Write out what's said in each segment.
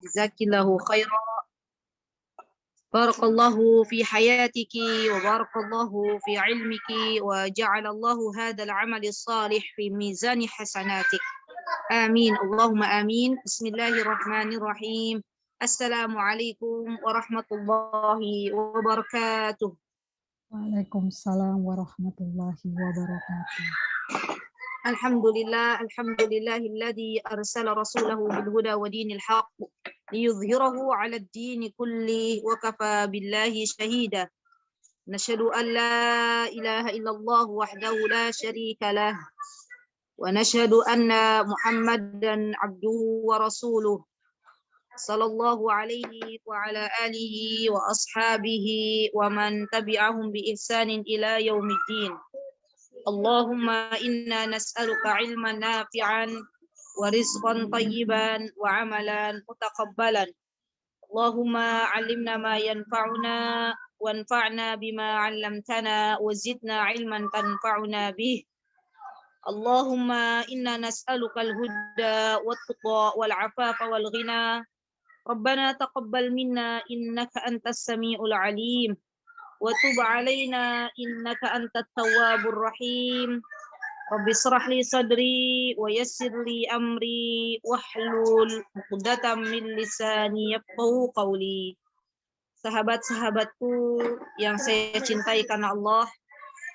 Jazakillahu khairan. Barakallahu fi hayatiki wa barakallahu fi ilmiki wa ja'alallahu hadzal amali salih fi mizani hasanatik. Amin. Allahumma amin. Bismillahirrahmanirrahim. Assalamualaikum warahmatullahi wabarakatuh. Waalaikumsalam warahmatullahi wabarakatuh. Alhamdulillahilladzi arsala rasulahu bil huda wa dinil haqq liyudhhirahu 'ala ad-din kulli wa kafa billahi shahida. Nashhadu an la ilaha illallah wahdahu la syarika lah wa nashhadu anna Muhammadan 'abduhu wa rasuluh. Sallallahu alaihi wa ala alihi wa ashabihi wa man tabi'ahum bi ihsanin ila yaumiddin. Allahumma inna nas'aluka ilman nafi'an wa rizqan tayyiban wa amalan mutaqabbalan. Allahumma 'allimna ma yanfa'una wanfa'na bima 'allamtana wa zidna ilman tanfa'una bih. Allahumma inna nas'aluka al-huda wat-tuqa wal-'afafa wal-ghina. Rabbana taqabbal minna innaka antas samiul 'alim. وتب علينا إنك أنت التواب الرحيم. رب اشرح لي صدري ويسر لي أمري واحلل عقدة من لساني يفقهوا قولي. Sahabat-sahabatku yang saya cintai karena Allah,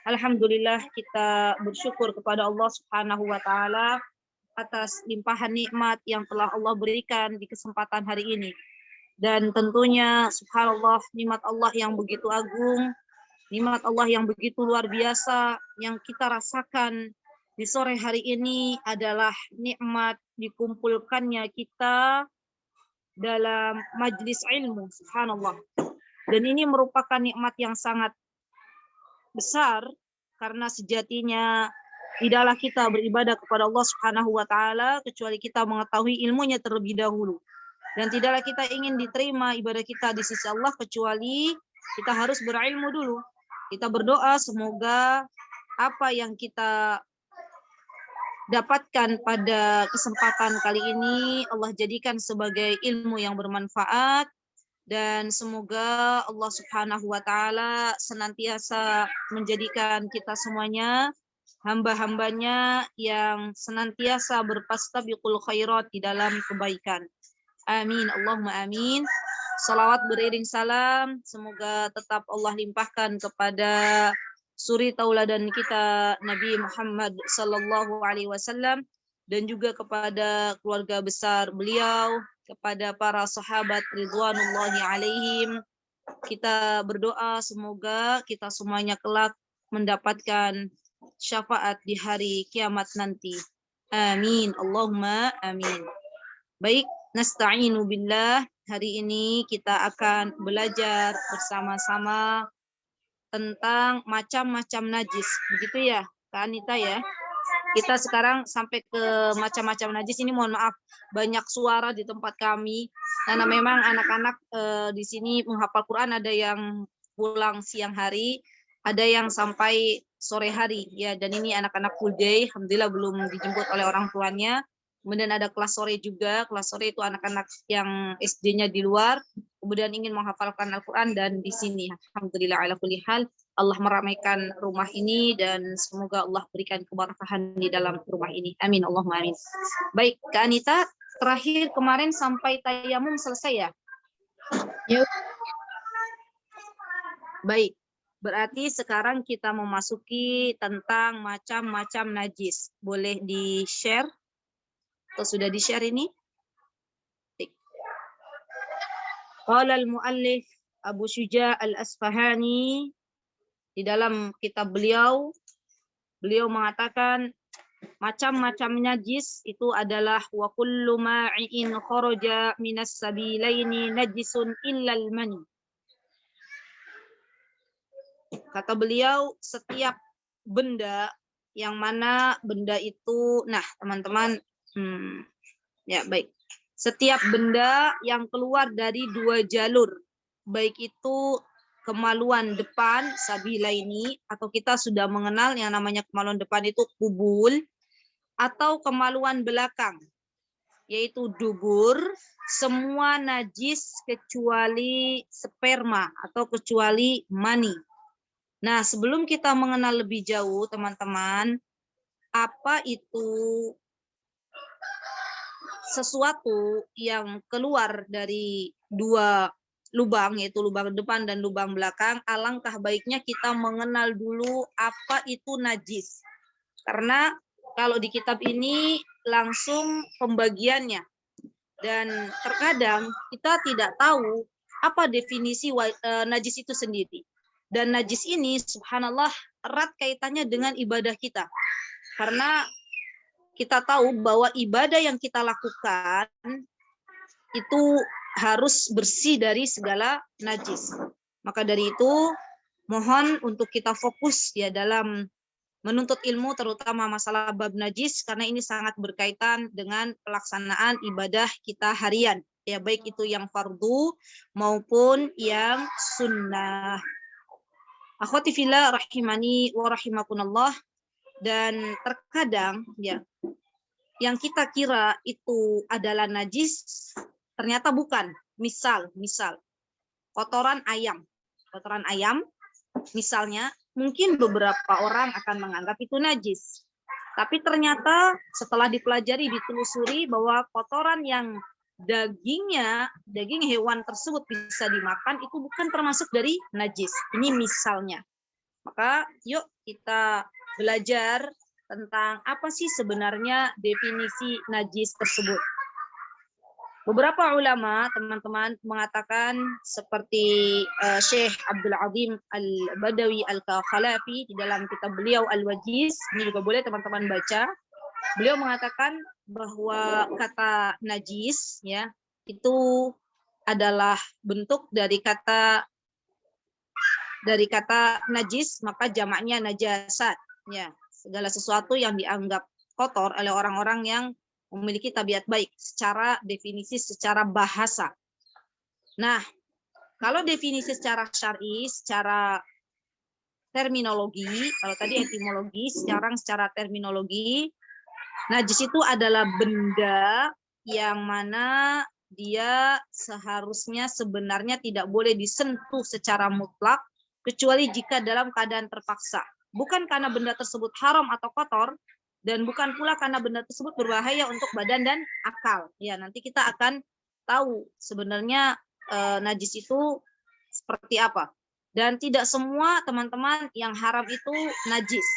alhamdulillah kita bersyukur kepada Allah Subhanahu wa taala atas limpahan nikmat yang telah Allah berikan di kesempatan hari ini. Dan tentunya subhanallah, nikmat Allah yang begitu agung, nikmat Allah yang begitu luar biasa yang kita rasakan di sore hari ini adalah nikmat dikumpulkannya kita dalam majlis ilmu, subhanallah. Dan ini merupakan nikmat yang sangat besar karena sejatinya tidaklah kita beribadah kepada Allah Subhanahu wa taala kecuali kita mengetahui ilmunya terlebih dahulu. Dan tidaklah kita ingin diterima ibadah kita di sisi Allah kecuali kita harus berilmu dulu. Kita berdoa semoga apa yang kita dapatkan pada kesempatan kali ini Allah jadikan sebagai ilmu yang bermanfaat, dan semoga Allah Subhanahu wa taala senantiasa menjadikan kita semuanya hamba-hambanya yang senantiasa berfastabiqul khairat di dalam kebaikan. Amin, Allahumma amin. Salawat beriring salam, semoga tetap Allah limpahkan kepada suri tauladan kita Nabi Muhammad sallallahu alaihi wasallam, dan juga kepada keluarga besar beliau, kepada para sahabat ridwanullahi alaihim. Kita berdoa semoga kita semuanya kelak mendapatkan syafaat di hari kiamat nanti. Amin, Allahumma amin. Baik, nasta'inu billah. Hari ini kita akan belajar bersama-sama tentang macam-macam najis. Begitu ya, Kak Anita ya? Kita sekarang sampai ke macam-macam najis. Ini mohon maaf, banyak suara di tempat kami. Karena memang anak-anak di sini menghafal Quran, ada yang pulang siang hari, ada yang sampai sore hari. Ya, dan ini anak-anak full day, alhamdulillah belum dijemput oleh orang tuanya. Kemudian ada kelas sore juga. Kelas sore itu anak-anak yang SD-nya di luar, kemudian ingin menghafalkan Al-Quran, dan di sini alhamdulillah ala kulli hal Allah meramaikan rumah ini, dan semoga Allah berikan keberkahan di dalam rumah ini. Amin, Allahumma amin. Baik, Kak Anita, terakhir kemarin sampai tayamum selesai ya? Yuk. Baik, berarti sekarang kita memasuki tentang macam-macam najis. Boleh di-share? Atau sudah di-share ini? Qala al-muallif Abu Syuja al-Asfahani di dalam kitab beliau mengatakan macam-macam najis itu adalah wa kullu ma'in kharaja minas sabilaini najisun illal mani. Kata beliau, setiap benda yang mana benda itu, nah teman-teman, ya baik. Setiap benda yang keluar dari dua jalur, baik itu kemaluan depan, sabilaini, atau kita sudah mengenal yang namanya kemaluan depan itu kubul, atau kemaluan belakang, yaitu dubur, semua najis kecuali sperma atau kecuali mani. Nah, sebelum kita mengenal lebih jauh, teman-teman, apa itu sesuatu yang keluar dari dua lubang, yaitu lubang depan dan lubang belakang, alangkah baiknya kita mengenal dulu apa itu najis. Karena kalau di kitab ini langsung pembagiannya. Dan terkadang kita tidak tahu apa definisi najis itu sendiri. Dan najis ini subhanallah erat kaitannya dengan ibadah kita. Karena kita tahu bahwa ibadah yang kita lakukan itu harus bersih dari segala najis. Maka dari itu mohon untuk kita fokus ya dalam menuntut ilmu terutama masalah bab najis karena ini sangat berkaitan dengan pelaksanaan ibadah kita harian. Ya baik itu yang fardu maupun yang sunnah. Akhwati fillah rahimani wa rahimakumullah. Dan terkadang ya yang kita kira itu adalah najis ternyata bukan. Misal kotoran ayam misalnya mungkin beberapa orang akan menganggap itu najis. Tapi ternyata setelah dipelajari, ditelusuri bahwa kotoran yang daging hewan tersebut bisa dimakan itu bukan termasuk dari najis. Ini misalnya. Maka yuk kita belajar tentang apa sih sebenarnya definisi najis tersebut. Beberapa ulama, teman-teman, mengatakan seperti Syekh Abdul Azim Al-Badawi Al-Khalafi di dalam kitab beliau Al-Wajiz, ini juga boleh teman-teman baca. Beliau mengatakan bahwa kata najis ya itu adalah bentuk dari kata najis, maka jamaknya najasat ya, segala sesuatu yang dianggap kotor oleh orang-orang yang memiliki tabiat baik secara definisi secara bahasa. Nah, kalau definisi secara syar'i, secara terminologi, kalau tadi etimologi, sekarang secara terminologi, najis itu adalah benda yang mana dia seharusnya sebenarnya tidak boleh disentuh secara mutlak kecuali jika dalam keadaan terpaksa. Bukan karena benda tersebut haram atau kotor, dan bukan pula karena benda tersebut berbahaya untuk badan dan akal. Ya, nanti kita akan tahu sebenarnya najis itu seperti apa. Dan tidak semua teman-teman yang haram itu najis.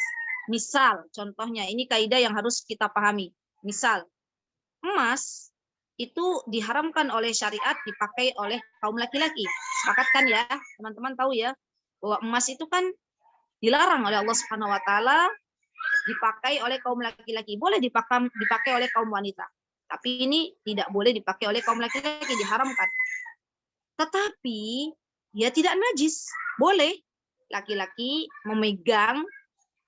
Misal, contohnya, ini kaidah yang harus kita pahami. Misal, emas itu diharamkan oleh syariat dipakai oleh kaum laki-laki. Sepakat kan ya? Teman-teman tahu ya bahwa emas itu kan dilarang oleh Allah Subhanahu wa taala dipakai oleh kaum laki-laki. Boleh dipakai oleh kaum wanita. Tapi ini tidak boleh dipakai oleh kaum laki-laki, diharamkan. Tetapi ya tidak najis. Boleh laki-laki memegang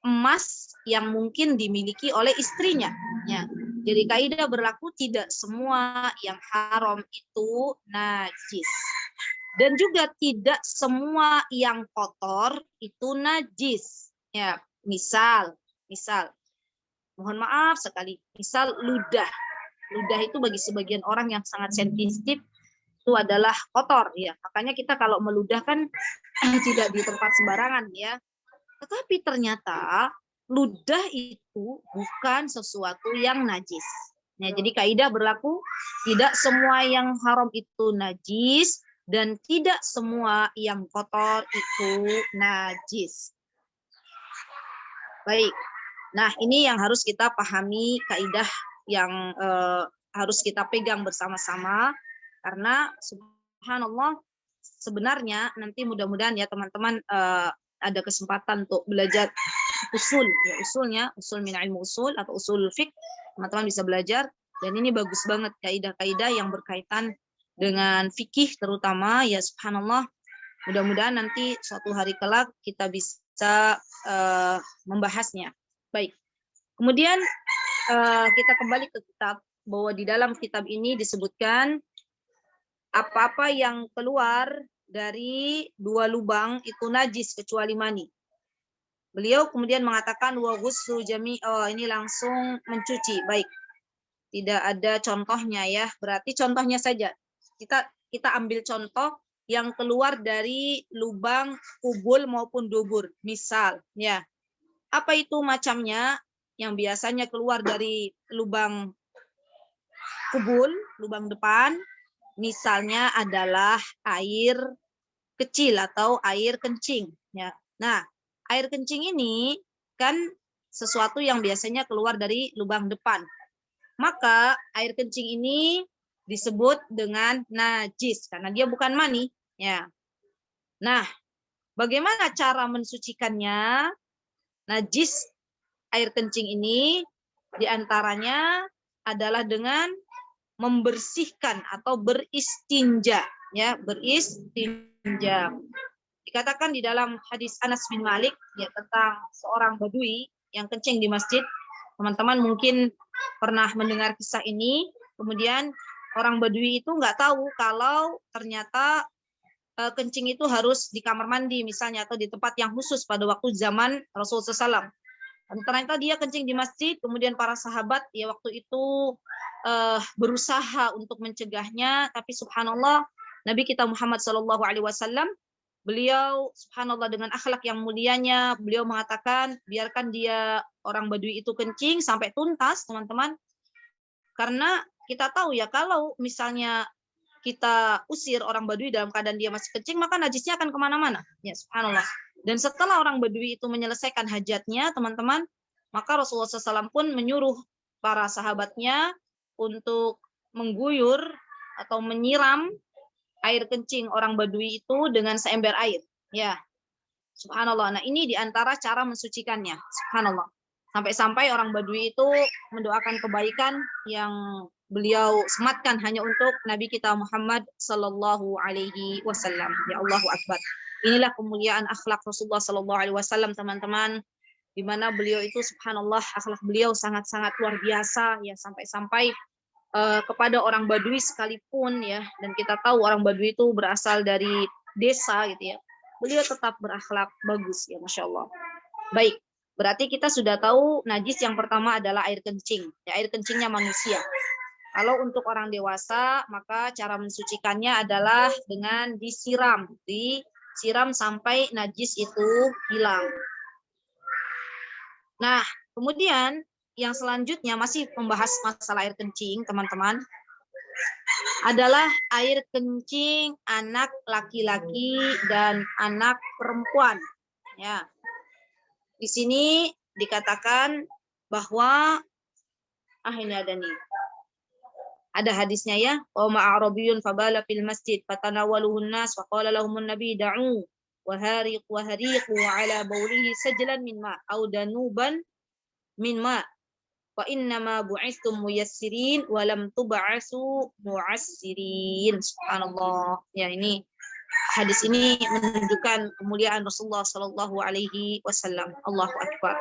emas yang mungkin dimiliki oleh istrinya. Ya. Jadi kaidah berlaku tidak semua yang haram itu najis. Dan juga tidak semua yang kotor itu najis. Ya, misal, mohon maaf sekali, misal ludah. Ludah itu bagi sebagian orang yang sangat sensitif itu adalah kotor ya. Makanya kita kalau meludah kan tidak di tempat sembarangan ya. Tetapi ternyata ludah itu bukan sesuatu yang najis. Nah, jadi kaidah berlaku tidak semua yang haram itu najis dan tidak semua yang kotor itu najis. Baik. Nah, ini yang harus kita pahami, kaidah yang harus kita pegang bersama-sama karena subhanallah sebenarnya nanti mudah-mudahan ya teman-teman ada kesempatan untuk belajar usul ya, usul min ilmu usul atau usul fiqh, teman-teman bisa belajar dan ini bagus banget kaidah-kaidah yang berkaitan dengan fikih terutama ya subhanallah. Mudah-mudahan nanti suatu hari kelak kita bisa membahasnya. Baik. Kemudian kita kembali ke kitab bahwa di dalam kitab ini disebutkan apa-apa yang keluar dari dua lubang itu najis kecuali mani. Beliau kemudian mengatakan wa ghuslu ini langsung mencuci. Baik. Tidak ada contohnya ya. Berarti contohnya saja. Kita ambil contoh yang keluar dari lubang kubul maupun dubur. Misal, ya. Apa itu macamnya yang biasanya keluar dari lubang kubul, lubang depan? Misalnya adalah air kecil atau air kencing. Ya. Nah, air kencing ini kan sesuatu yang biasanya keluar dari lubang depan. Maka air kencing ini disebut dengan najis karena dia bukan mani. Ya. Nah, bagaimana cara mensucikannya? Najis air kencing ini diantaranya adalah dengan membersihkan atau beristinja. Ya, beristinja. Dikatakan di dalam hadis Anas bin Malik ya tentang seorang badui yang kencing di masjid. Teman-teman mungkin pernah mendengar kisah ini. Kemudian orang badui itu nggak tahu kalau ternyata kencing itu harus di kamar mandi misalnya atau di tempat yang khusus pada waktu zaman Rasulullah SAW. Dan ternyata dia kencing di masjid. Kemudian para sahabat ya waktu itu berusaha untuk mencegahnya. Tapi subhanallah Nabi kita Muhammad SAW beliau subhanallah dengan akhlak yang mulianya, beliau mengatakan biarkan dia orang Badui itu kencing sampai tuntas, teman-teman. Karena kita tahu ya kalau misalnya kita usir orang Badui dalam keadaan dia masih kencing, maka najisnya akan kemana-mana. Ya subhanallah. Dan setelah orang Badui itu menyelesaikan hajatnya, teman-teman, maka Rasulullah SAW pun menyuruh para sahabatnya untuk mengguyur atau menyiram air kencing orang Badui itu dengan seember air. Ya, subhanallah. Nah ini diantara cara mensucikannya. Subhanallah. Sampai-sampai orang Badui itu mendoakan kebaikan yang beliau sematkan hanya untuk Nabi kita Muhammad Sallallahu Alaihi Wasallam. Ya Allahu Akbar. Inilah kemuliaan akhlak Rasulullah Sallallahu Alaihi Wasallam, teman-teman. Di mana beliau itu subhanallah akhlak beliau sangat-sangat luar biasa ya sampai-sampai kepada orang Badui sekalipun ya, dan kita tahu orang Badui itu berasal dari desa gitu ya, beliau tetap berakhlak bagus ya, masya Allah. Baik, berarti kita sudah tahu najis yang pertama adalah air kencing, ya, air kencingnya manusia. Kalau untuk orang dewasa maka cara mensucikannya adalah dengan disiram sampai najis itu hilang. Nah, kemudian yang selanjutnya masih membahas masalah air kencing, teman-teman, adalah air kencing anak laki-laki dan anak perempuan. Ya. Di sini dikatakan bahwa ini ada nih. Ada hadisnya ya, wa ma'arabiyun fabala fil masjid fatanawaluhun nas wa qala lahumun nabi da'u wa hariqu ala bawlihi sajlan min ma' au danuban min ma' wa innama bu'istum muyassirin wa lam tub'asu mu'assirin. Subhanallah. Ya, ini hadis ini menunjukkan kemuliaan Rasulullah sallallahu alaihi wasallam. Allahu akbar.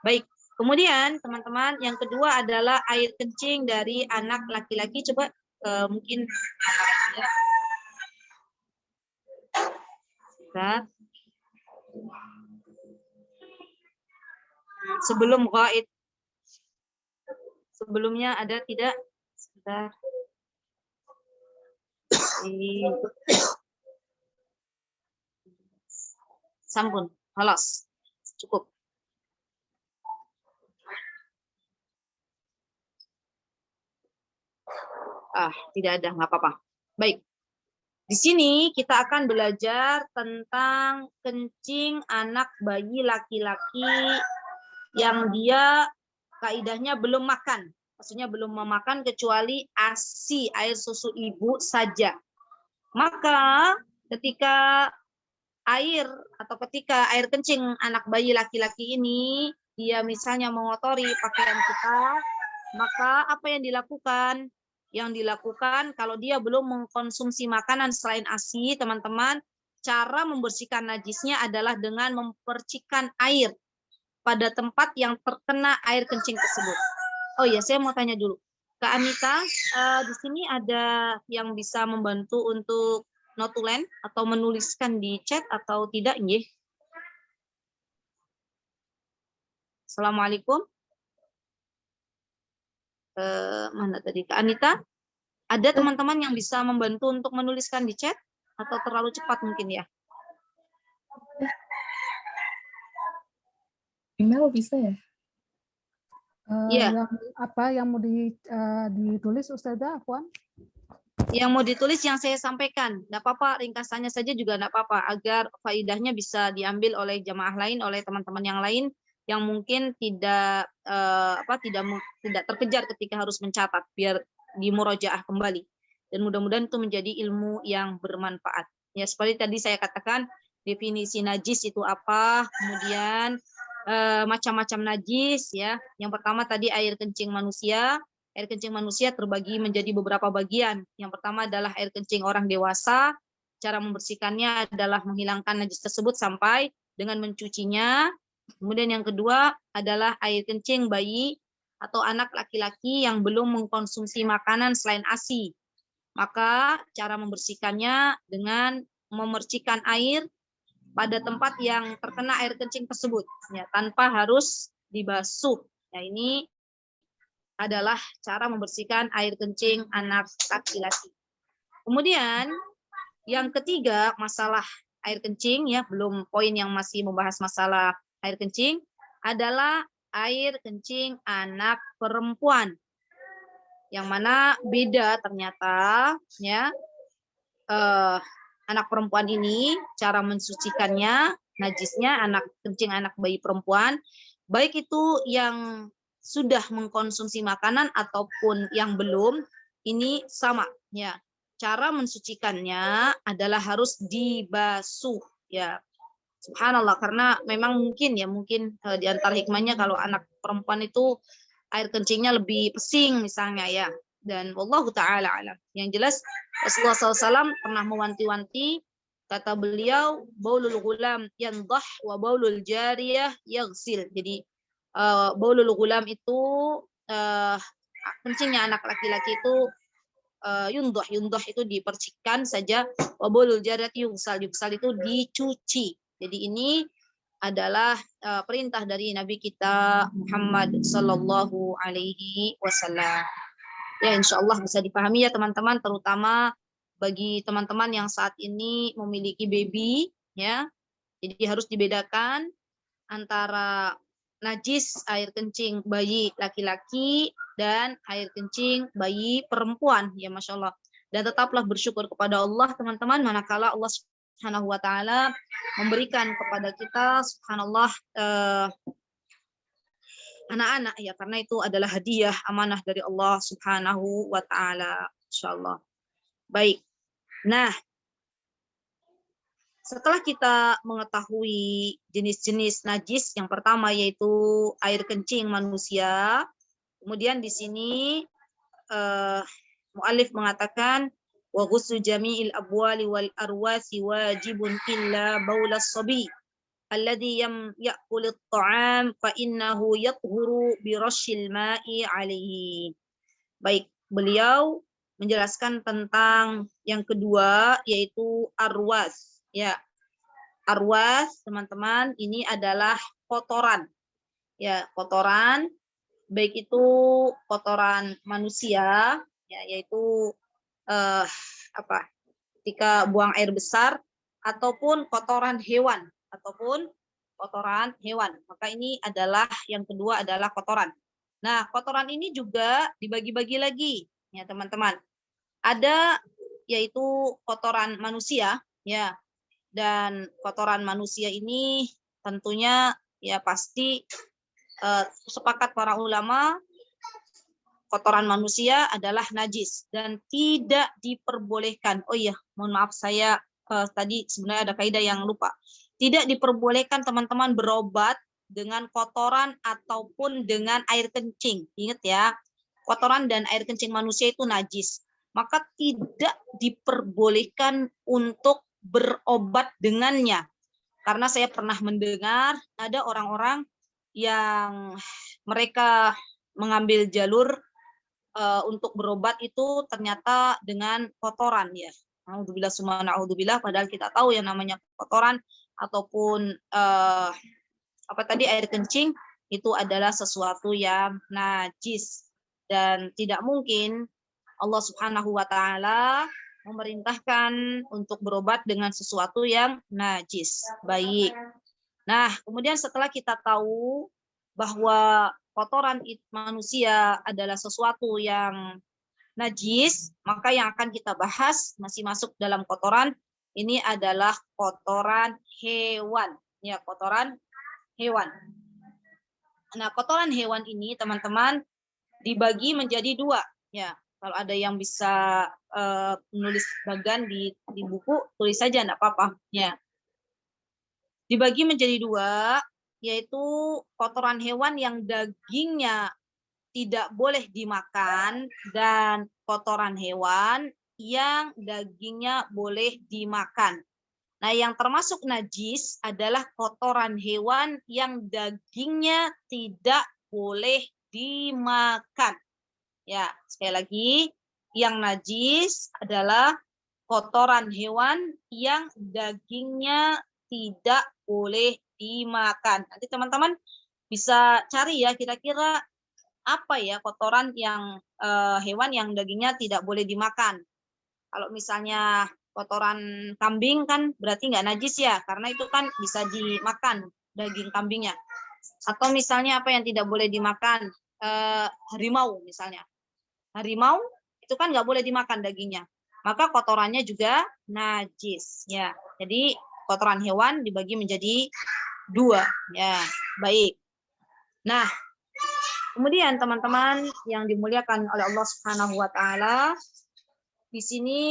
Baik. Kemudian teman-teman yang kedua adalah air kencing dari anak laki-laki. Coba mungkin ya. Sebelum ghaid. Sebelumnya ada tidak? Sebentar. Sampun, halas. Cukup. Tidak ada, nggak apa-apa. Baik. Di sini kita akan belajar tentang kencing anak bayi laki-laki yang dia kaidahnya belum makan. Maksudnya belum memakan kecuali ASI, air susu ibu saja. Maka ketika air kencing anak bayi laki-laki ini dia misalnya mengotori pakaian kita, maka apa yang dilakukan? Yang dilakukan kalau dia belum mengkonsumsi makanan selain ASI, teman-teman, cara membersihkan najisnya adalah dengan mempercikan air pada tempat yang terkena air kencing tersebut. Oh iya, saya mau tanya dulu. Kak Anita, di sini ada yang bisa membantu untuk notulen atau menuliskan di chat atau tidak, nggih? Assalamualaikum. Mana tadi Kak Anita? Ada teman-teman yang bisa membantu untuk menuliskan di chat atau terlalu cepat mungkin ya? Email bisa ya? Iya. Yang apa yang mau ditulis Ustazah Afwan? Yang mau ditulis yang saya sampaikan, enggak apa-apa, ringkasannya saja juga enggak apa-apa, agar faidahnya bisa diambil oleh jamaah lain, oleh teman-teman yang lain yang mungkin tidak tidak terkejar ketika harus mencatat, biar dimurojaah kembali. Dan mudah-mudahan itu menjadi ilmu yang bermanfaat. Ya, seperti tadi saya katakan, definisi najis itu apa, kemudian macam-macam najis ya. Yang pertama tadi air kencing manusia. Air kencing manusia terbagi menjadi beberapa bagian. Yang pertama adalah air kencing orang dewasa. Cara membersihkannya adalah menghilangkan najis tersebut sampai dengan mencucinya. Kemudian yang kedua adalah air kencing bayi atau anak laki-laki yang belum mengkonsumsi makanan selain ASI. Maka cara membersihkannya dengan memercikan air pada tempat yang terkena air kencing tersebut, ya, tanpa harus dibasuh. Nah, ini adalah cara membersihkan air kencing anak laki-laki. Kemudian yang ketiga, masalah air kencing, ya, belum poin yang masih membahas masalah air kencing, adalah air kencing anak perempuan. Yang mana beda ternyata, ya, anak perempuan ini cara mensucikannya, najisnya anak kencing anak bayi perempuan, baik itu yang sudah mengkonsumsi makanan ataupun yang belum, ini sama ya. Cara mensucikannya adalah harus dibasuh ya. Subhanallah, karena memang mungkin di antara hikmahnya kalau anak perempuan itu air kencingnya lebih pesing misalnya ya. Dan wallahu taala alam. Yang jelas Rasulullah SAW pernah mewanti-wanti, kata beliau, baulul gulam yandah wa baulul jariyah yaghsil. Jadi baulul gulam itu kencingnya anak laki-laki itu yundah itu dipercikan saja, wa baulul jariyah yughsal itu dicuci. Jadi ini adalah perintah dari Nabi kita Muhammad Sallallahu Alaihi Wasallam. Ya, insya Allah bisa dipahami ya teman-teman, terutama bagi teman-teman yang saat ini memiliki baby, ya. Jadi harus dibedakan antara najis air kencing bayi laki-laki dan air kencing bayi perempuan, ya Masya Allah. Dan tetaplah bersyukur kepada Allah teman-teman, manakala Allah Subhanahu wa taala memberikan kepada kita subhanallah anak-anak ya, karena itu adalah hadiah amanah dari Allah Subhanahu wa taala, insyaallah. Baik. Nah, setelah kita mengetahui jenis-jenis najis, yang pertama yaitu air kencing manusia. Kemudian di sini muallif mengatakan wa ghuslu jami'il abwali wal arwasi wajibun illa baulas sabi alladhi ya'kul at-ta'am fa innahu yathuru bi rasyil ma'i alaihi. Baik, beliau menjelaskan tentang yang kedua yaitu arwas. Ya. Arwas, teman-teman, ini adalah kotoran. Ya, kotoran baik itu kotoran manusia ya, yaitu ketika buang air besar ataupun kotoran hewan maka ini adalah yang kedua adalah kotoran. Nah, kotoran ini juga dibagi-bagi lagi ya teman-teman. Ada yaitu kotoran manusia ya, dan kotoran manusia ini tentunya ya pasti sepakat para ulama kotoran manusia adalah najis dan tidak diperbolehkan. Oh iya, mohon maaf saya tadi sebenarnya ada kaidah yang lupa. Tidak diperbolehkan teman-teman berobat dengan kotoran ataupun dengan air kencing. Ingat ya, kotoran dan air kencing manusia itu najis. Maka tidak diperbolehkan untuk berobat dengannya. Karena saya pernah mendengar ada orang-orang yang mereka mengambil jalur untuk berobat itu ternyata dengan kotoran ya. Naudzubillah summa naudzubillah, padahal kita tahu yang namanya kotoran ataupun air kencing itu adalah sesuatu yang najis. dan tidak mungkin Allah Subhanahu wa taala memerintahkan untuk berobat dengan sesuatu yang najis. Baik. Nah, kemudian setelah kita tahu bahwa kotoran manusia adalah sesuatu yang najis, maka yang akan kita bahas masih masuk dalam kotoran ini adalah kotoran hewan. Ya, kotoran hewan. Nah, kotoran hewan ini teman-teman dibagi menjadi dua. Ya, kalau ada yang bisa menulis bagan di buku, tulis saja, enggak apa-apa. Ya. Dibagi menjadi dua, yaitu kotoran hewan yang dagingnya tidak boleh dimakan dan kotoran hewan yang dagingnya boleh dimakan. Nah, yang termasuk najis adalah kotoran hewan yang dagingnya tidak boleh dimakan. Ya, sekali lagi, yang najis adalah kotoran hewan yang dagingnya tidak boleh dimakan. Nanti teman-teman bisa cari ya kira-kira apa ya kotoran yang hewan yang dagingnya tidak boleh dimakan. Kalau misalnya kotoran kambing kan berarti nggak najis ya, karena itu kan bisa dimakan daging kambingnya. Atau misalnya apa yang tidak boleh dimakan, harimau misalnya. Harimau itu kan nggak boleh dimakan dagingnya. Maka kotorannya juga najis. Ya, jadi kotoran hewan dibagi menjadi dua. Ya, baik. Nah, kemudian teman-teman yang dimuliakan oleh Allah Subhanahu wa taala, di sini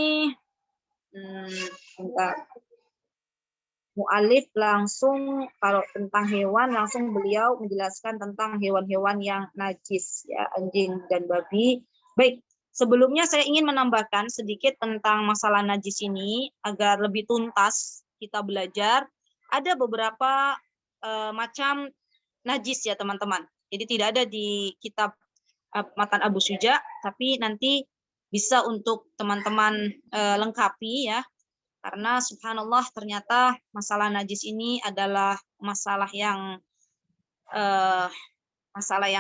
mu'alif langsung kalau tentang hewan langsung beliau menjelaskan tentang hewan-hewan yang najis ya, anjing dan babi. Baik, sebelumnya saya ingin menambahkan sedikit tentang masalah najis ini agar lebih tuntas kita belajar. Ada beberapa macam najis ya teman-teman. Jadi tidak ada di kitab Matan Abu Syuja, tapi nanti bisa untuk teman-teman lengkapi ya. Karena subhanallah ternyata masalah najis ini adalah masalah yang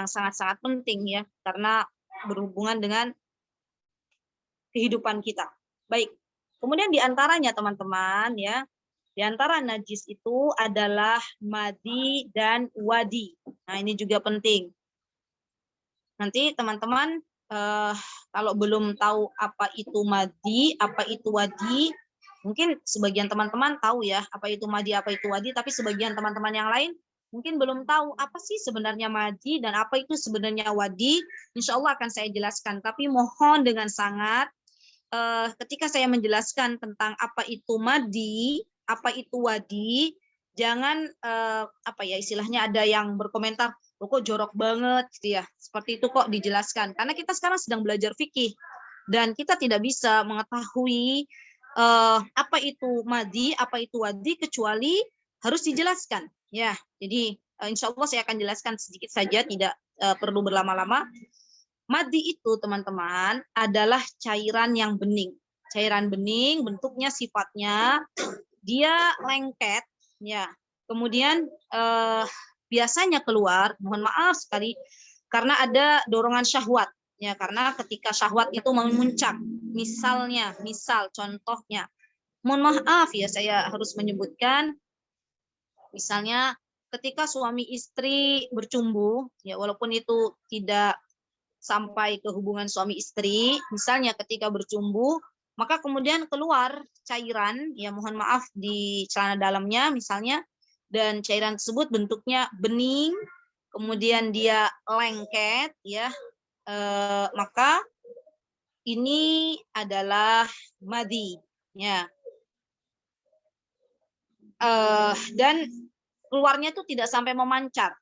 sangat-sangat penting ya, karena berhubungan dengan kehidupan kita. Baik. Kemudian di antaranya teman-teman ya, di antara najis itu adalah madi dan wadi. Nah, ini juga penting. Nanti teman-teman kalau belum tahu apa itu madi, apa itu wadi, mungkin sebagian teman-teman tahu ya apa itu madi, apa itu wadi, tapi sebagian teman-teman yang lain mungkin belum tahu apa sih sebenarnya madi dan apa itu sebenarnya wadi. Insya Allah akan saya jelaskan, tapi mohon dengan sangat ketika saya menjelaskan tentang apa itu madi, apa itu wadi, jangan apa ya istilahnya ada yang berkomentar, "Oh, kok jorok banget," gitu ya. Seperti itu kok dijelaskan. Karena kita sekarang sedang belajar fikih dan kita tidak bisa mengetahui apa itu madi, apa itu wadi kecuali harus dijelaskan. Ya, jadi insya Allah saya akan jelaskan sedikit saja, tidak perlu berlama-lama. Madi itu teman-teman adalah cairan yang bening. Cairan bening, bentuknya sifatnya dia lengket, ya. Kemudian biasanya keluar, mohon maaf sekali, karena ada dorongan syahwat. Ya, karena ketika syahwat itu memuncak, misal contohnya, mohon maaf ya saya harus menyebutkan, misalnya ketika suami istri bercumbu, ya walaupun itu tidak sampai ke hubungan suami istri, misalnya ketika bercumbu, maka kemudian keluar cairan, ya mohon maaf di celana dalamnya misalnya, dan cairan tersebut bentuknya bening, kemudian dia lengket, ya, maka ini adalah madi, ya. Dan keluarnya itu tidak sampai memancar.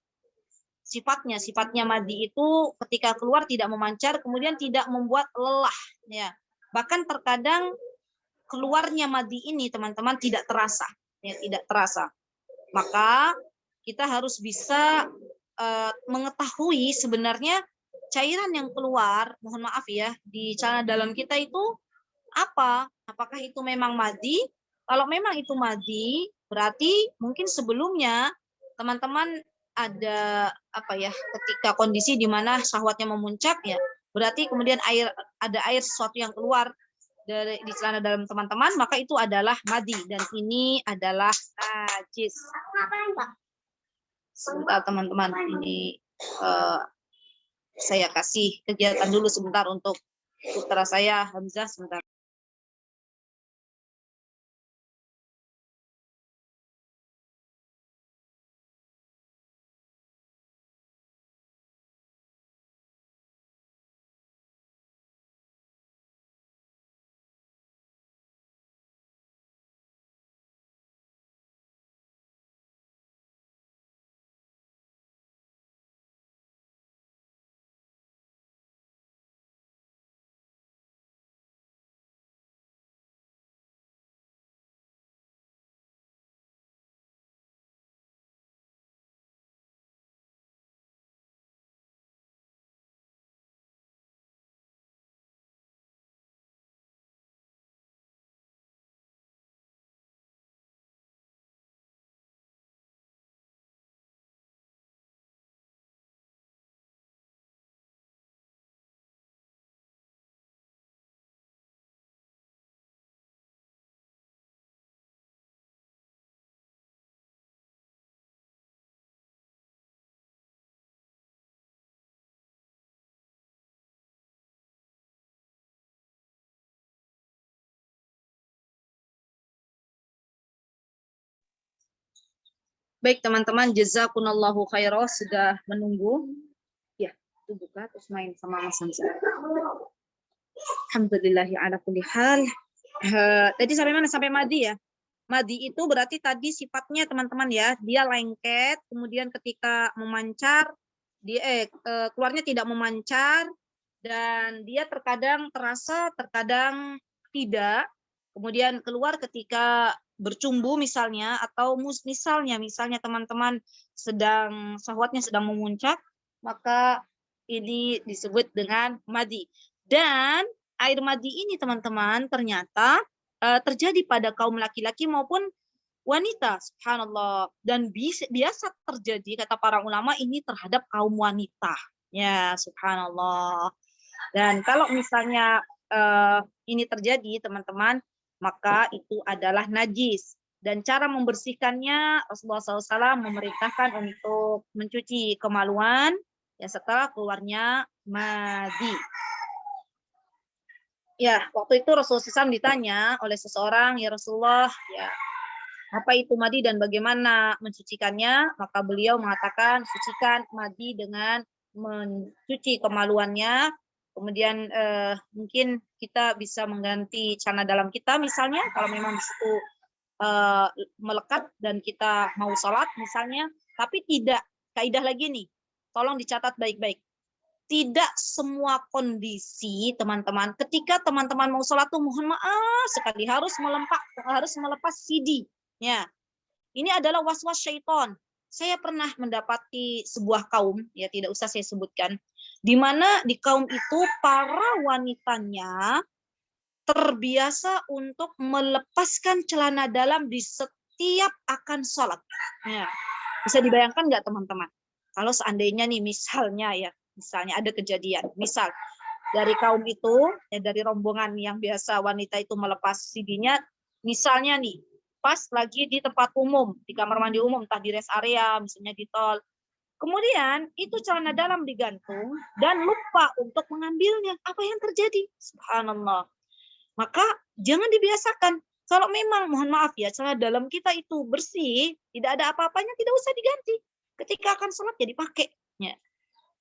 Sifatnya madi itu ketika keluar tidak memancar, kemudian tidak membuat lelah, ya. Bahkan terkadang keluarnya madi ini teman-teman tidak terasa, ya, tidak terasa. Maka kita harus bisa mengetahui sebenarnya cairan yang keluar, mohon maaf ya, di celana dalam kita itu apa? Apakah itu memang madi? Kalau memang itu madi, berarti mungkin sebelumnya teman-teman ada apa ya, ketika kondisi di mana syahwatnya memuncak ya, berarti kemudian ada air sesuatu yang keluar di celana dalam teman-teman, maka itu adalah madi dan ini adalah najis. Sebentar teman-teman, ini saya kasih kegiatan dulu sebentar untuk putra saya Hamzah sebentar. Baik teman-teman, jazakumullahu khairan sudah menunggu. Ya, itu buka terus main sama Mas Hamzah. Alhamdulillahi ala kulli hal. Tadi sampai mana? Sampai madi ya. Madi itu berarti tadi sifatnya teman-teman ya, dia lengket, kemudian ketika memancar, dia keluarnya tidak memancar, dan dia terkadang terasa, terkadang tidak. Kemudian keluar ketika bercumbu misalnya, atau misalnya teman-teman sedang syahwatnya sedang memuncak, maka ini disebut dengan madi. Dan air madi ini teman-teman ternyata terjadi pada kaum laki-laki maupun wanita, subhanallah. Dan biasa terjadi, kata para ulama, ini terhadap kaum wanita. Ya, subhanallah. Dan kalau misalnya ini terjadi, teman-teman, maka itu adalah najis. Dan cara membersihkannya, Rasulullah SAW memerintahkan untuk mencuci kemaluan ya setelah keluarnya madi. Ya, waktu itu Rasulullah SAW ditanya oleh seseorang, ya Rasulullah, ya apa itu madi dan bagaimana mencucikannya? Maka beliau mengatakan, sucikan madi dengan mencuci kemaluannya. Kemudian mungkin kita bisa mengganti celana dalam kita misalnya, kalau memang itu melekat dan kita mau sholat misalnya, tapi tidak, kaidah lagi nih, tolong dicatat baik-baik. Tidak semua kondisi teman-teman, ketika teman-teman mau sholat tuh mohon maaf sekali harus melepas CD. Ya, ini adalah was-was syaiton. Saya pernah mendapati sebuah kaum, ya tidak usah saya sebutkan, di mana di kaum itu para wanitanya terbiasa untuk melepaskan celana dalam di setiap akan sholat. Ya, bisa dibayangkan nggak teman-teman? Kalau seandainya nih misalnya ada kejadian, misal dari kaum itu, ya dari rombongan yang biasa wanita itu melepas CD-nya, misalnya nih, pas lagi di tempat umum, di kamar mandi umum, entah di rest area, misalnya di tol. Kemudian itu celana dalam digantung dan lupa untuk mengambilnya. Apa yang terjadi? Subhanallah. Maka jangan dibiasakan. Kalau memang, mohon maaf ya, celana dalam kita itu bersih, tidak ada apa-apanya, tidak usah diganti. Ketika akan sholat ya dipakai. Ya.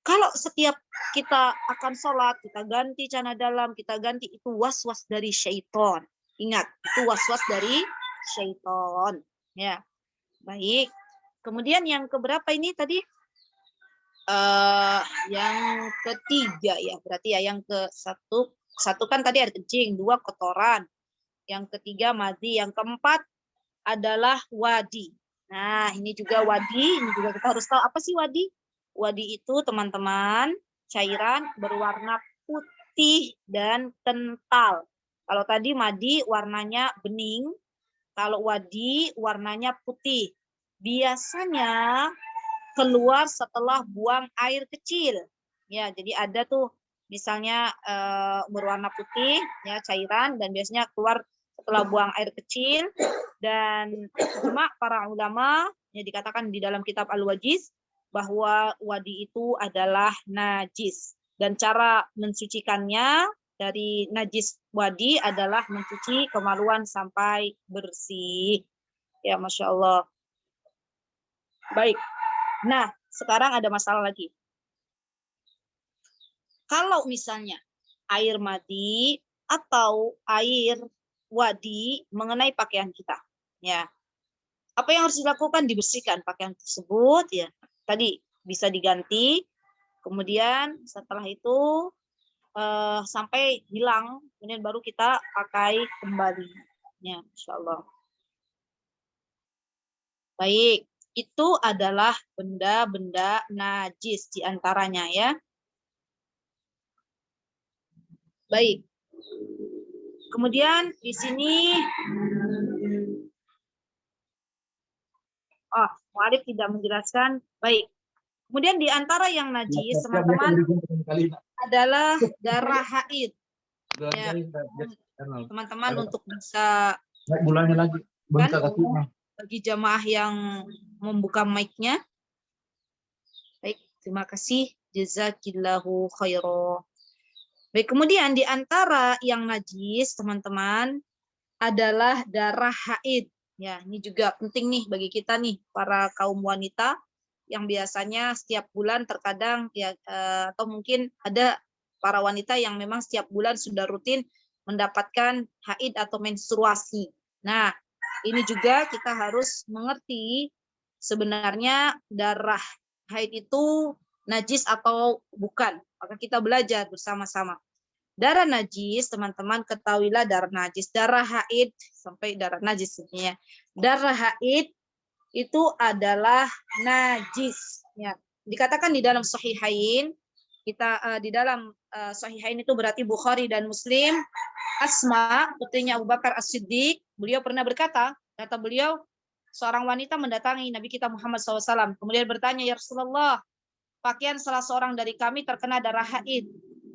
Kalau setiap kita akan sholat, kita ganti celana dalam, kita ganti, itu was-was dari syaitan. Ingat, itu was-was dari syaitan. Ya, baik. Kemudian yang keberapa ini tadi? Yang ketiga ya, berarti ya yang ke satu kan tadi air kencing, dua kotoran. Yang ketiga madi, yang keempat adalah wadi. Nah, ini juga wadi, ini juga kita harus tahu apa sih wadi? Wadi itu teman-teman cairan berwarna putih dan kental. Kalau tadi madi warnanya bening, kalau wadi warnanya putih. Biasanya keluar setelah buang air kecil. Ya, jadi ada tuh misalnya berwarna putih ya cairan dan biasanya keluar setelah buang air kecil, dan cuma para ulama ya dikatakan di dalam kitab Al-Wajiz bahwa wadi itu adalah najis, dan cara mensucikannya dari najis wadi adalah mencuci kemaluan sampai bersih. Ya, Masya Allah. Baik. Nah, sekarang ada masalah lagi. Kalau misalnya air madi atau air wadi mengenai pakaian kita, ya, apa yang harus dilakukan? Dibersihkan pakaian tersebut, ya. Tadi bisa diganti, kemudian setelah itu sampai hilang, kemudian baru kita pakai kembali. Ya, Insya Allah. Baik, itu adalah benda-benda najis diantaranya ya. Baik. Kemudian di sini, mu'alif tidak menjelaskan. Baik. Kemudian di antara yang najis, teman-teman, adalah darah haid. Ya. Teman-teman untuk bisa bagi jamaah yang membuka mic-nya. Baik, terima kasih. Jazakillahu khairan. Baik, kemudian di antara yang najis, teman-teman, adalah darah haid. Ya, ini juga penting nih bagi kita nih, para kaum wanita yang biasanya setiap bulan terkadang ya atau mungkin ada para wanita yang memang setiap bulan sudah rutin mendapatkan haid atau menstruasi. Nah, ini juga kita harus mengerti sebenarnya darah haid itu najis atau bukan. Maka kita belajar bersama-sama. Darah najis, teman-teman ketahuilah darah najis. Darah haid sampai darah najis sebenarnya. Darah haid itu adalah najis. Ya, dikatakan di dalam Sahihain, kita di dalam Sahihain itu berarti Bukhari dan Muslim. Asma, putrinya Abu Bakar As-Siddiq, beliau pernah berkata, kata beliau, seorang wanita mendatangi Nabi kita Muhammad SAW. Kemudian bertanya, ya Rasulullah, pakaian salah seorang dari kami terkena darah haid.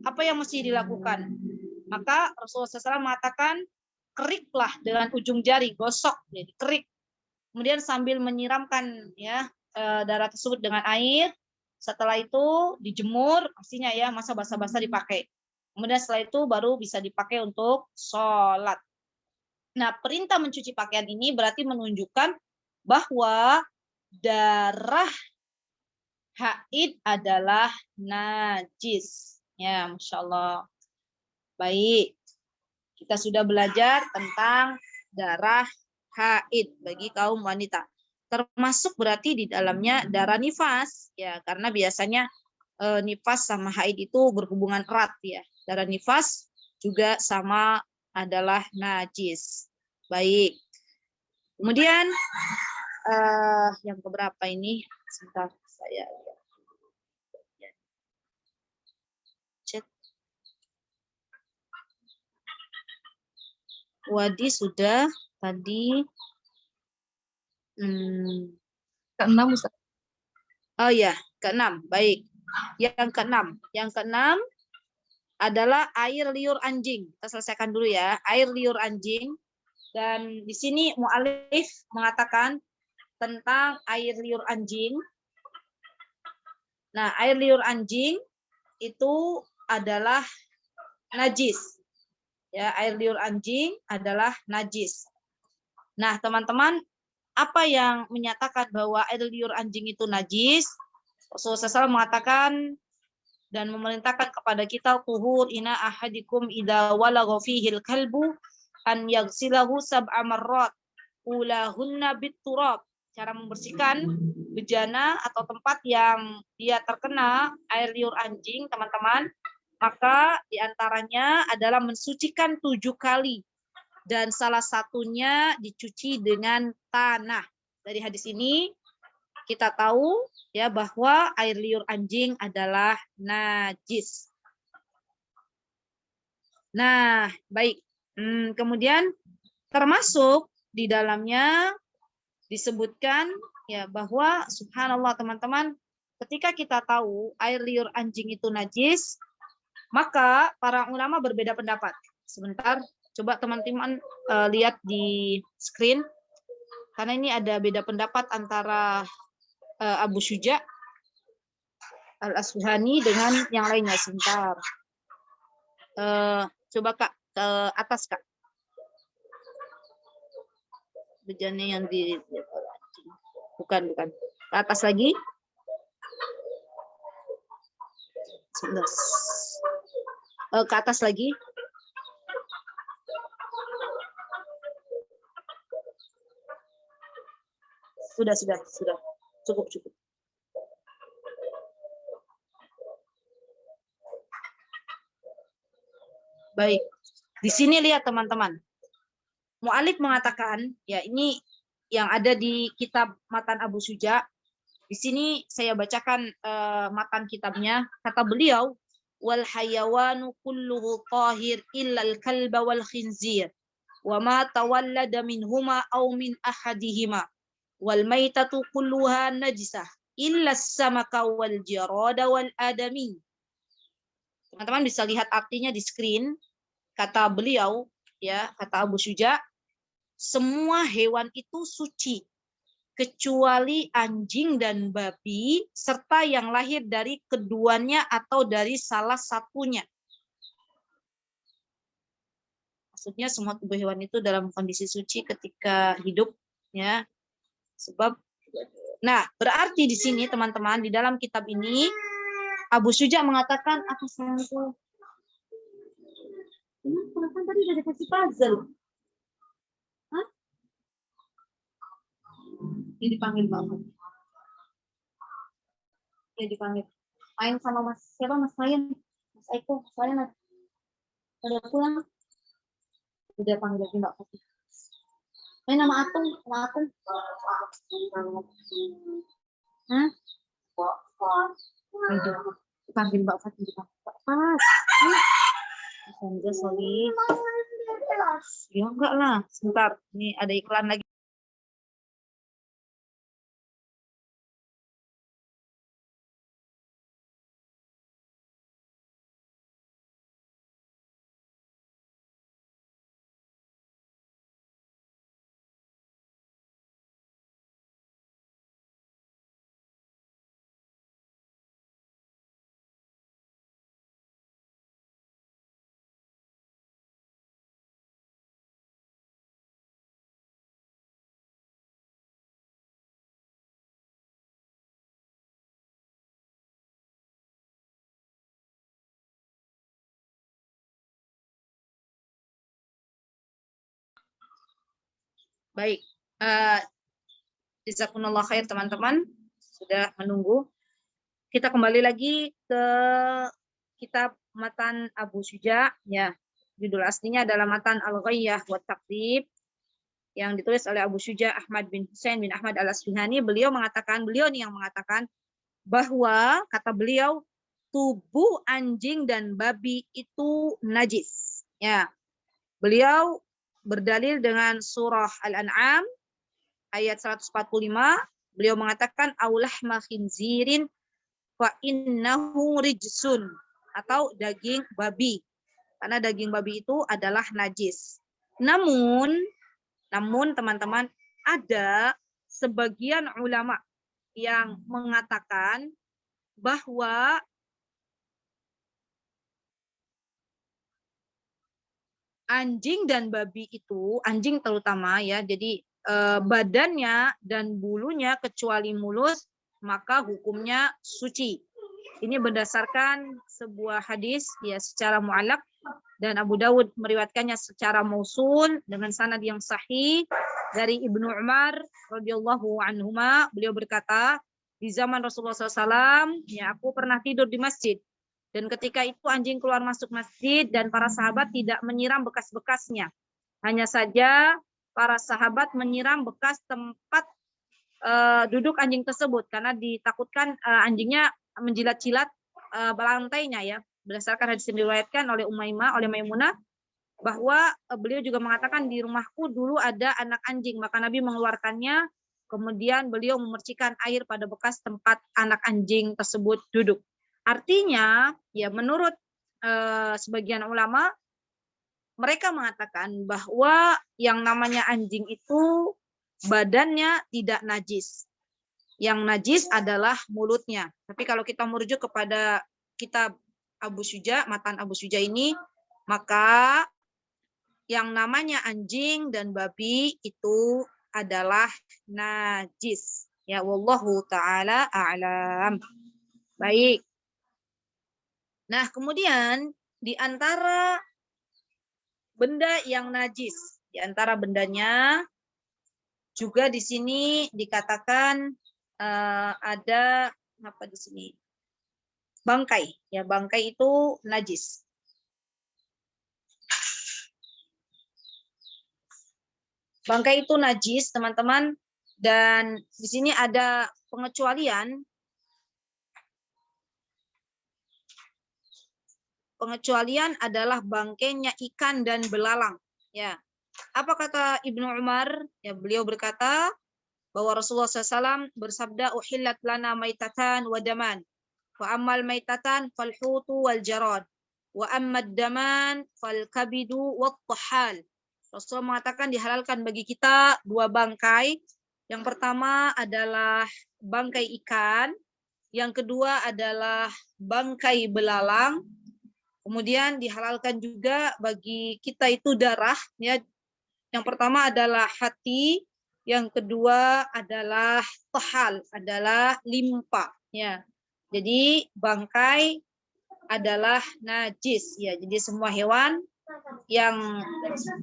Apa yang mesti dilakukan? Maka Rasulullah SAW mengatakan, keriklah dengan ujung jari, gosok, jadi kerik. Kemudian sambil menyiramkan ya darah tersebut dengan air. Setelah itu dijemur, pastinya ya masa basah-basah dipakai. Kemudian setelah itu baru bisa dipakai untuk sholat. Nah, perintah mencuci pakaian ini berarti menunjukkan bahwa darah haid adalah najis. Ya, Masya Allah. Baik, kita sudah belajar tentang darah haid bagi kaum wanita. Termasuk berarti di dalamnya darah nifas, ya, karena biasanya nifas sama haid itu berhubungan erat ya. Darah nifas juga sama adalah najis. Baik. Kemudian yang keberapa ini? Sebentar saya lihat. Cek. Wadi sudah tadi. Keenam, Ustaz. Oh ya, keenam. Baik. Yang keenam adalah air liur anjing. Kita selesaikan dulu ya. Air liur anjing. Dan di sini mu'alif mengatakan tentang air liur anjing. Nah, air liur anjing itu adalah najis. Ya, air liur anjing adalah najis. Nah, teman-teman, apa yang menyatakan bahwa air liur anjing itu najis? Rasulullah SAW mengatakan dan memerintahkan kepada kita, tuhur ina ahadikum idza walagha fihil kalbu an yaghsilahu sab'a marrat ulahunna bit-turab. Cara membersihkan bejana atau tempat yang dia terkena air liur anjing, teman-teman, maka diantaranya adalah mensucikan 7 kali. Dan salah satunya dicuci dengan tanah. Dari hadis ini kita tahu ya bahwa air liur anjing adalah najis. Nah, baik. Kemudian termasuk di dalamnya disebutkan ya bahwa subhanallah teman-teman, ketika kita tahu air liur anjing itu najis, Maka para ulama berbeda pendapat. Sebentar, coba teman-teman lihat di screen. Karena ini ada beda pendapat antara Abu Syuja Al-Asfahani dengan yang lainnya. Sebentar. Coba Kak, ke atas Kak. Bejana yang di... Bukan. Ke atas lagi. 11. Ke atas lagi. Sudah. Cukup. Baik. Di sini lihat teman-teman. Mu'alif mengatakan, ya ini yang ada di kitab Matan Abu Syuja. Di sini saya bacakan matan kitabnya. Kata beliau, wal hayawanu kulluhu tahir illa al-kalba wal khinzir wa ma tawallada minhuma aw min ahadihima wal maitatu kulluha najisah illa as-samaka wal jarada wal adami. Teman-teman bisa lihat artinya di screen. Kata beliau, ya, kata Abu Syuja, semua hewan itu suci kecuali anjing dan babi serta yang lahir dari keduanya atau dari salah satunya. Maksudnya semua tubuh hewan itu dalam kondisi suci ketika hidup, ya. Sebab berarti di sini teman-teman di dalam kitab ini Abu Syuja mengatakan apa sayangku? Kenapa tadi udah dikasih puzzle? Hah? Ini dipanggil Bapak. Ya dipanggil. Main sama Mas siapa? Mas Ryan, Mas Eko, Mas Ryan. Udah pulang? Udah panggil lagi Mbak Fatih. Main nama Atung. Hah? Panggil Mbak Fatih. Pas. Sanja, sorry. Ya enggak lah. Sebentar. Ini ada iklan lagi. Baik. Jazakumullah khair teman-teman. Sudah menunggu. Kita kembali lagi ke kitab Matan Abu Syuja, ya. Judul aslinya adalah Matan Al-Ghayyah wa Taqrib yang ditulis oleh Abu Syuja Ahmad bin Husain bin Ahmad Al-Asfahani. Beliau nih yang mengatakan bahwa kata beliau tubuh anjing dan babi itu najis. Ya. Beliau berdalil dengan surah Al-An'am ayat 145. Beliau mengatakan aulahma khinzirin fa innahu rijsun, atau daging babi. Karena daging babi itu adalah najis. Namun teman-teman, ada sebagian ulama yang mengatakan bahwa anjing dan babi itu, anjing terutama ya, jadi badannya dan bulunya kecuali mulut, maka hukumnya suci. Ini berdasarkan sebuah hadis ya secara mu'allaq, dan Abu Dawud meriwayatkannya secara mausul dengan sanad yang sahih dari Ibnu Umar radhiyallahu anhuma. Beliau berkata, di zaman Rasulullah SAW, ya aku pernah tidur di masjid. Dan ketika itu anjing keluar masuk masjid dan para sahabat tidak menyiram bekas-bekasnya. Hanya saja para sahabat menyiram bekas tempat duduk anjing tersebut karena ditakutkan anjingnya menjilat-jilat lantainya ya. Berdasarkan hadis yang diriwayatkan oleh Maimunah bahwa beliau juga mengatakan di rumahku dulu ada anak anjing, maka Nabi mengeluarkannya, kemudian beliau memercikan air pada bekas tempat anak anjing tersebut duduk. Artinya, ya menurut sebagian ulama mereka mengatakan bahwa yang namanya anjing itu badannya tidak najis. Yang najis adalah mulutnya. Tapi kalau kita merujuk kepada kitab Abu Syuja, matan Abu Syuja ini, maka yang namanya anjing dan babi itu adalah najis. Ya, wallahu taala a'lam. Baik. Nah, kemudian di antara benda yang najis, di antara bendanya juga di sini dikatakan ada apa di sini? Bangkai. Ya, bangkai itu najis. Bangkai itu najis, teman-teman, dan di sini ada pengecualian. Pengecualian adalah bangkainya ikan dan belalang. Ya, apa kata Ibnu Umar? Ya, beliau berkata bahwa Rasulullah SAW bersabda, "Uhillat lana maitatan wa daman, wa ammal maitatan fal hutu wal jarad, wa ammad daman fal kabidu wat tahal." Rasulullah mengatakan dihalalkan bagi kita dua bangkai. Yang pertama adalah bangkai ikan, yang kedua adalah bangkai belalang. Kemudian dihalalkan juga bagi kita itu darah, ya. Yang pertama adalah hati, yang kedua adalah tahal, adalah limpa, ya. Jadi bangkai adalah najis, ya. Jadi semua hewan yang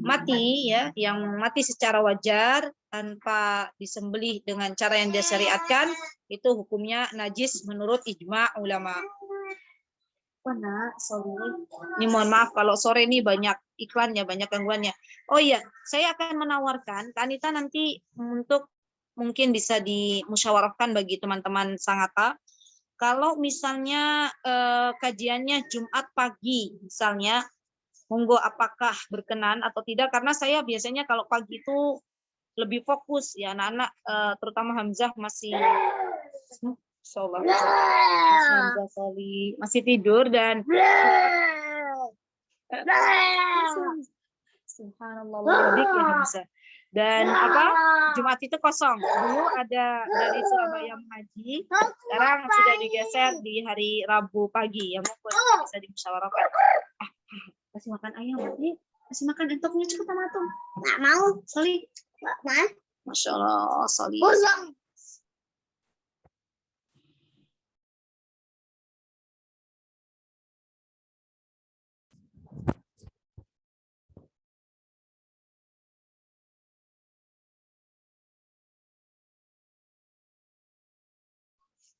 mati, ya, yang mati secara wajar tanpa disembelih dengan cara yang disyariatkan, itu hukumnya najis menurut ijma ulama. Sorry. Ini mohon maaf kalau sore ini banyak iklannya, banyak gangguannya. Oh iya, saya akan menawarkan Kak Anita nanti untuk mungkin bisa dimusyawarahkan bagi teman-teman Sangatta. Kalau misalnya kajiannya Jumat pagi misalnya, monggo apakah berkenan atau tidak, karena saya biasanya kalau pagi itu lebih fokus ya, anak-anak terutama Hamzah masih masih tidur dan subhanallah ya Hamzah. Dan Jumat itu kosong. Dulu ada dari Surabaya mengaji, sekarang sudah digeser di hari Rabu pagi. Ya monggo bisa dimusyawarahkan. Kasih makan ayam, kasih makan entoknya cepet sama Atung. Nggak mau. Sali. Nah. Masya Allah, Sali.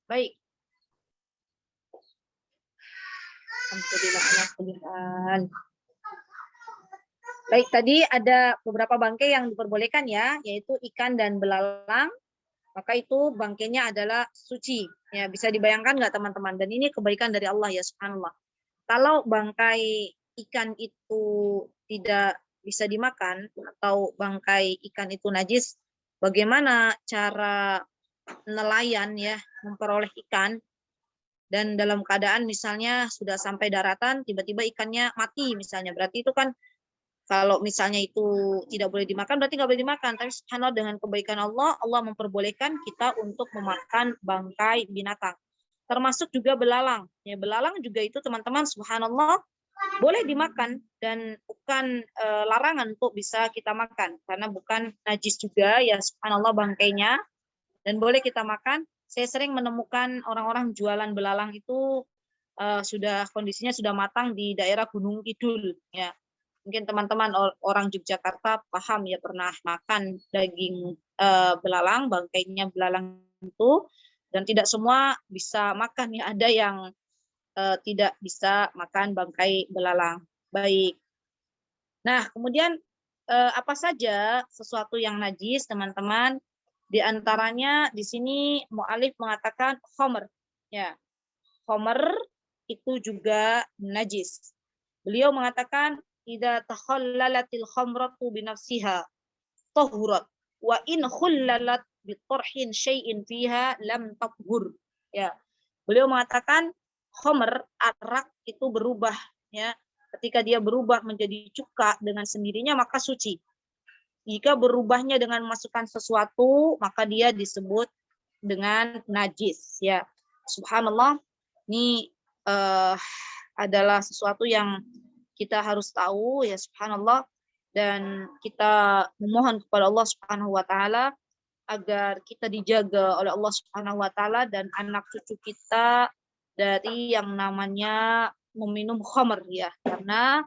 Baik. Alhamdulillah. Baik, tadi ada beberapa bangkai yang diperbolehkan ya, yaitu ikan dan belalang. Maka itu bangkainya adalah suci. Ya, bisa dibayangkan nggak teman-teman? Dan ini kebaikan dari Allah ya, subhanallah. Kalau bangkai ikan itu tidak bisa dimakan atau bangkai ikan itu najis, bagaimana cara nelayan ya memperoleh ikan? Dan dalam keadaan misalnya sudah sampai daratan, tiba-tiba ikannya mati misalnya, berarti itu kan kalau misalnya itu tidak boleh dimakan, berarti nggak boleh dimakan. Tapi subhanallah dengan kebaikan Allah, Allah memperbolehkan kita untuk memakan bangkai binatang. Termasuk juga belalang. Ya, belalang juga itu teman-teman subhanallah boleh dimakan dan bukan larangan untuk bisa kita makan. Karena bukan najis juga ya subhanallah bangkainya. Dan boleh kita makan. Saya sering menemukan orang-orang jualan belalang itu sudah kondisinya sudah matang di daerah Gunung Kidul. Ya, mungkin teman-teman orang Yogyakarta paham ya, pernah makan daging belalang, bangkainya belalang itu, dan tidak semua bisa makan ya, ada yang tidak bisa makan bangkai belalang. Baik. Nah, kemudian apa saja sesuatu yang najis, teman-teman? Di antaranya di sini mu'alif mengatakan khomer. Ya, khomer itu juga najis. Beliau mengatakan idza takhallalatil khamratu bi nafsiha tahurat wa in khullalat bi tarhin syai'in fiha lam tathur. Ya. Beliau mengatakan khamr, arak itu berubah ya. Ketika dia berubah menjadi cuka dengan sendirinya maka suci. Jika berubahnya dengan memasukkan sesuatu maka dia disebut dengan najis, ya. Subhanallah, ini adalah sesuatu yang kita harus tahu, ya. Subhanallah, dan kita memohon kepada Allah Subhanahu wa taala agar kita dijaga oleh Allah Subhanahu wa taala dan anak cucu kita dari yang namanya meminum khamr, ya. Karena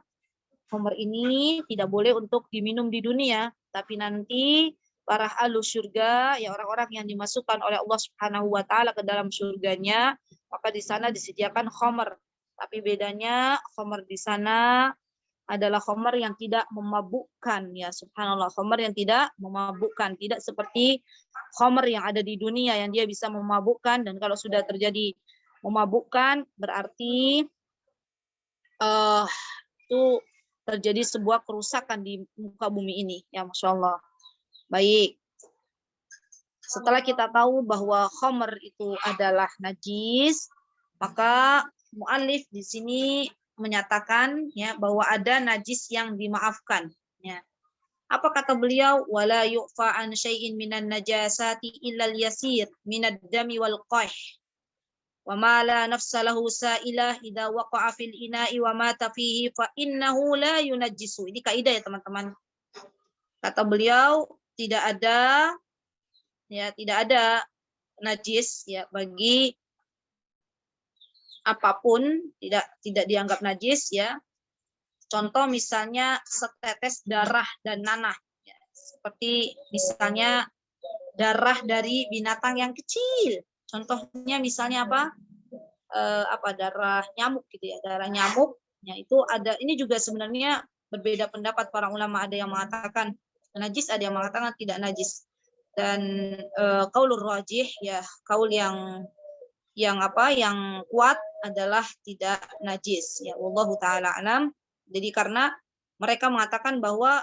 khamr ini tidak boleh untuk diminum di dunia, tapi nanti para ahlu surga, ya, orang-orang yang dimasukkan oleh Allah Subhanahu wa taala ke dalam surganya, maka di sana disediakan khamr. Tapi bedanya khamr di sana adalah khamr yang tidak memabukkan, ya. Subhanallah, khamr yang tidak memabukkan, tidak seperti khamr yang ada di dunia yang dia bisa memabukkan, dan kalau sudah terjadi memabukkan berarti itu terjadi sebuah kerusakan di muka bumi ini, ya. Masya Allah. Baik, setelah kita tahu bahwa khamr itu adalah najis, maka mu'allif di sini menyatakan, ya, bahwa ada najis yang dimaafkan, ya. Apa kata beliau? Wala yu'fa an syai'in minan najasati illa al-yasir minad dami wal qayh. Wa ma la nafsa lahu sa'ilah idza waqa'a fil ina'i wa mata fihi fa innahu la yunajjisu. Ini kaidah, ya, teman-teman. Kata beliau, tidak ada najis, ya, bagi apapun, tidak dianggap najis, ya. Contoh misalnya setetes darah dan nanah, ya. Seperti misalnya darah dari binatang yang kecil. Contohnya misalnya apa? Darah nyamuk, gitu, ya. Darah nyamuk, ya, itu ada. Ini juga sebenarnya berbeda pendapat para ulama, ada yang mengatakan najis, ada yang mengatakan tidak najis. Dan qaulur rajih, ya, kaul yang kuat adalah tidak najis, ya. Wallahu taala alam. Jadi karena mereka mengatakan bahwa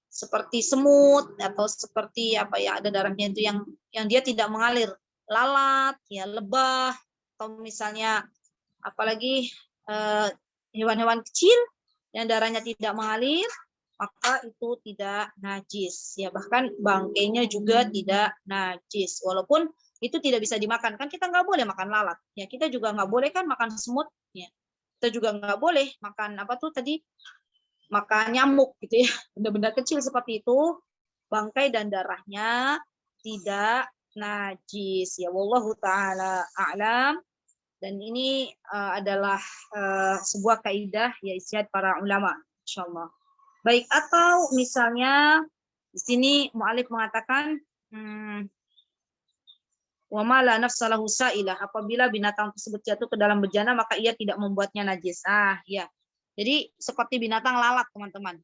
seperti semut atau seperti ada darahnya itu yang dia tidak mengalir, lalat, ya, lebah, atau misalnya apalagi hewan-hewan kecil yang darahnya tidak mengalir, maka itu tidak najis, ya. Bahkan bangkainya juga tidak najis, walaupun itu tidak bisa dimakan. Kan kita nggak boleh makan lalat, ya. Kita juga nggak boleh kan makan semut, ya. Kita juga nggak boleh makan makan nyamuk, gitu, ya. Benda-benda kecil seperti itu, bangkai dan darahnya tidak najis, ya. Wallahu taala a'lam. Dan ini adalah sebuah kaidah, ya, ijtihad para ulama, insyaallah. Baik, atau misalnya di sini mu'alif mengatakan wa ma la nafsa lahu sa'ilah, apabila binatang tersebut jatuh ke dalam bejana maka ia tidak membuatnya najis. Ya. Jadi seperti binatang lalat, teman-teman.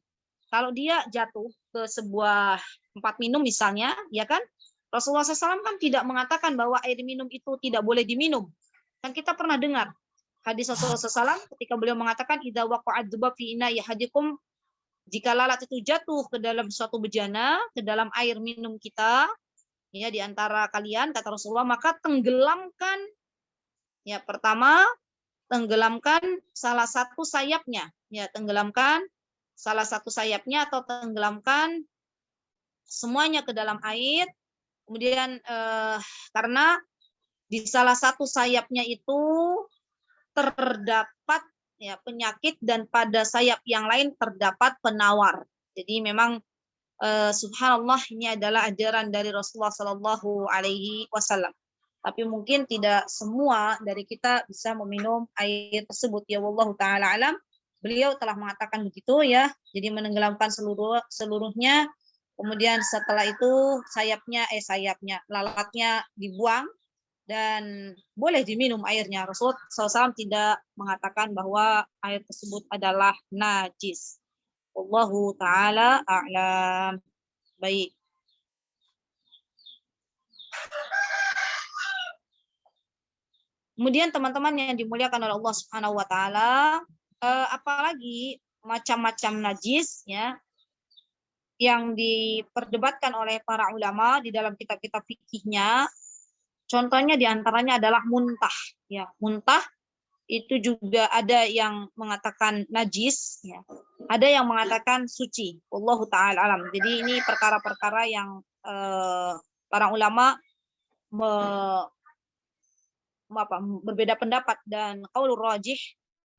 Kalau dia jatuh ke sebuah tempat minum misalnya, ya kan? Rasulullah SAW kan tidak mengatakan bahwa air minum itu tidak boleh diminum. Kan kita pernah dengar hadis Rasulullah SAW ketika beliau mengatakan idza waqa'ad dzubab fi ina'i ahadikum, jika lalat itu jatuh ke dalam suatu bejana, ke dalam air minum kita, ya, di antara kalian, kata Rasulullah, maka tenggelamkan, ya, pertama tenggelamkan salah satu sayapnya, ya, tenggelamkan salah satu sayapnya atau tenggelamkan semuanya ke dalam air. Kemudian karena di salah satu sayapnya itu terdapat, ya, penyakit, dan pada sayap yang lain terdapat penawar. Jadi memang subhanallah, ini adalah ajaran dari Rasulullah Shallallahu Alaihi Wasallam. Tapi mungkin tidak semua dari kita bisa meminum air tersebut, ya. Wallahu taala alam. Beliau telah mengatakan begitu, ya. Jadi menenggelamkan seluruhnya. Kemudian setelah itu lalatnya dibuang dan boleh diminum airnya. Rasulullah SAW tidak mengatakan bahwa air tersebut adalah najis. Wallahu ta'ala a'lam. Baik. Kemudian teman-teman yang dimuliakan oleh Allah Subhanahu wa taala, apalagi macam-macam najis, ya, yang diperdebatkan oleh para ulama di dalam kitab-kitab fikihnya. Contohnya diantaranya adalah muntah, ya. Muntah itu juga ada yang mengatakan najis, ya. Ada yang mengatakan suci. Wallahu ta'ala alam. Jadi ini perkara-perkara yang para ulama berbeda pendapat, dan qaulur rajih,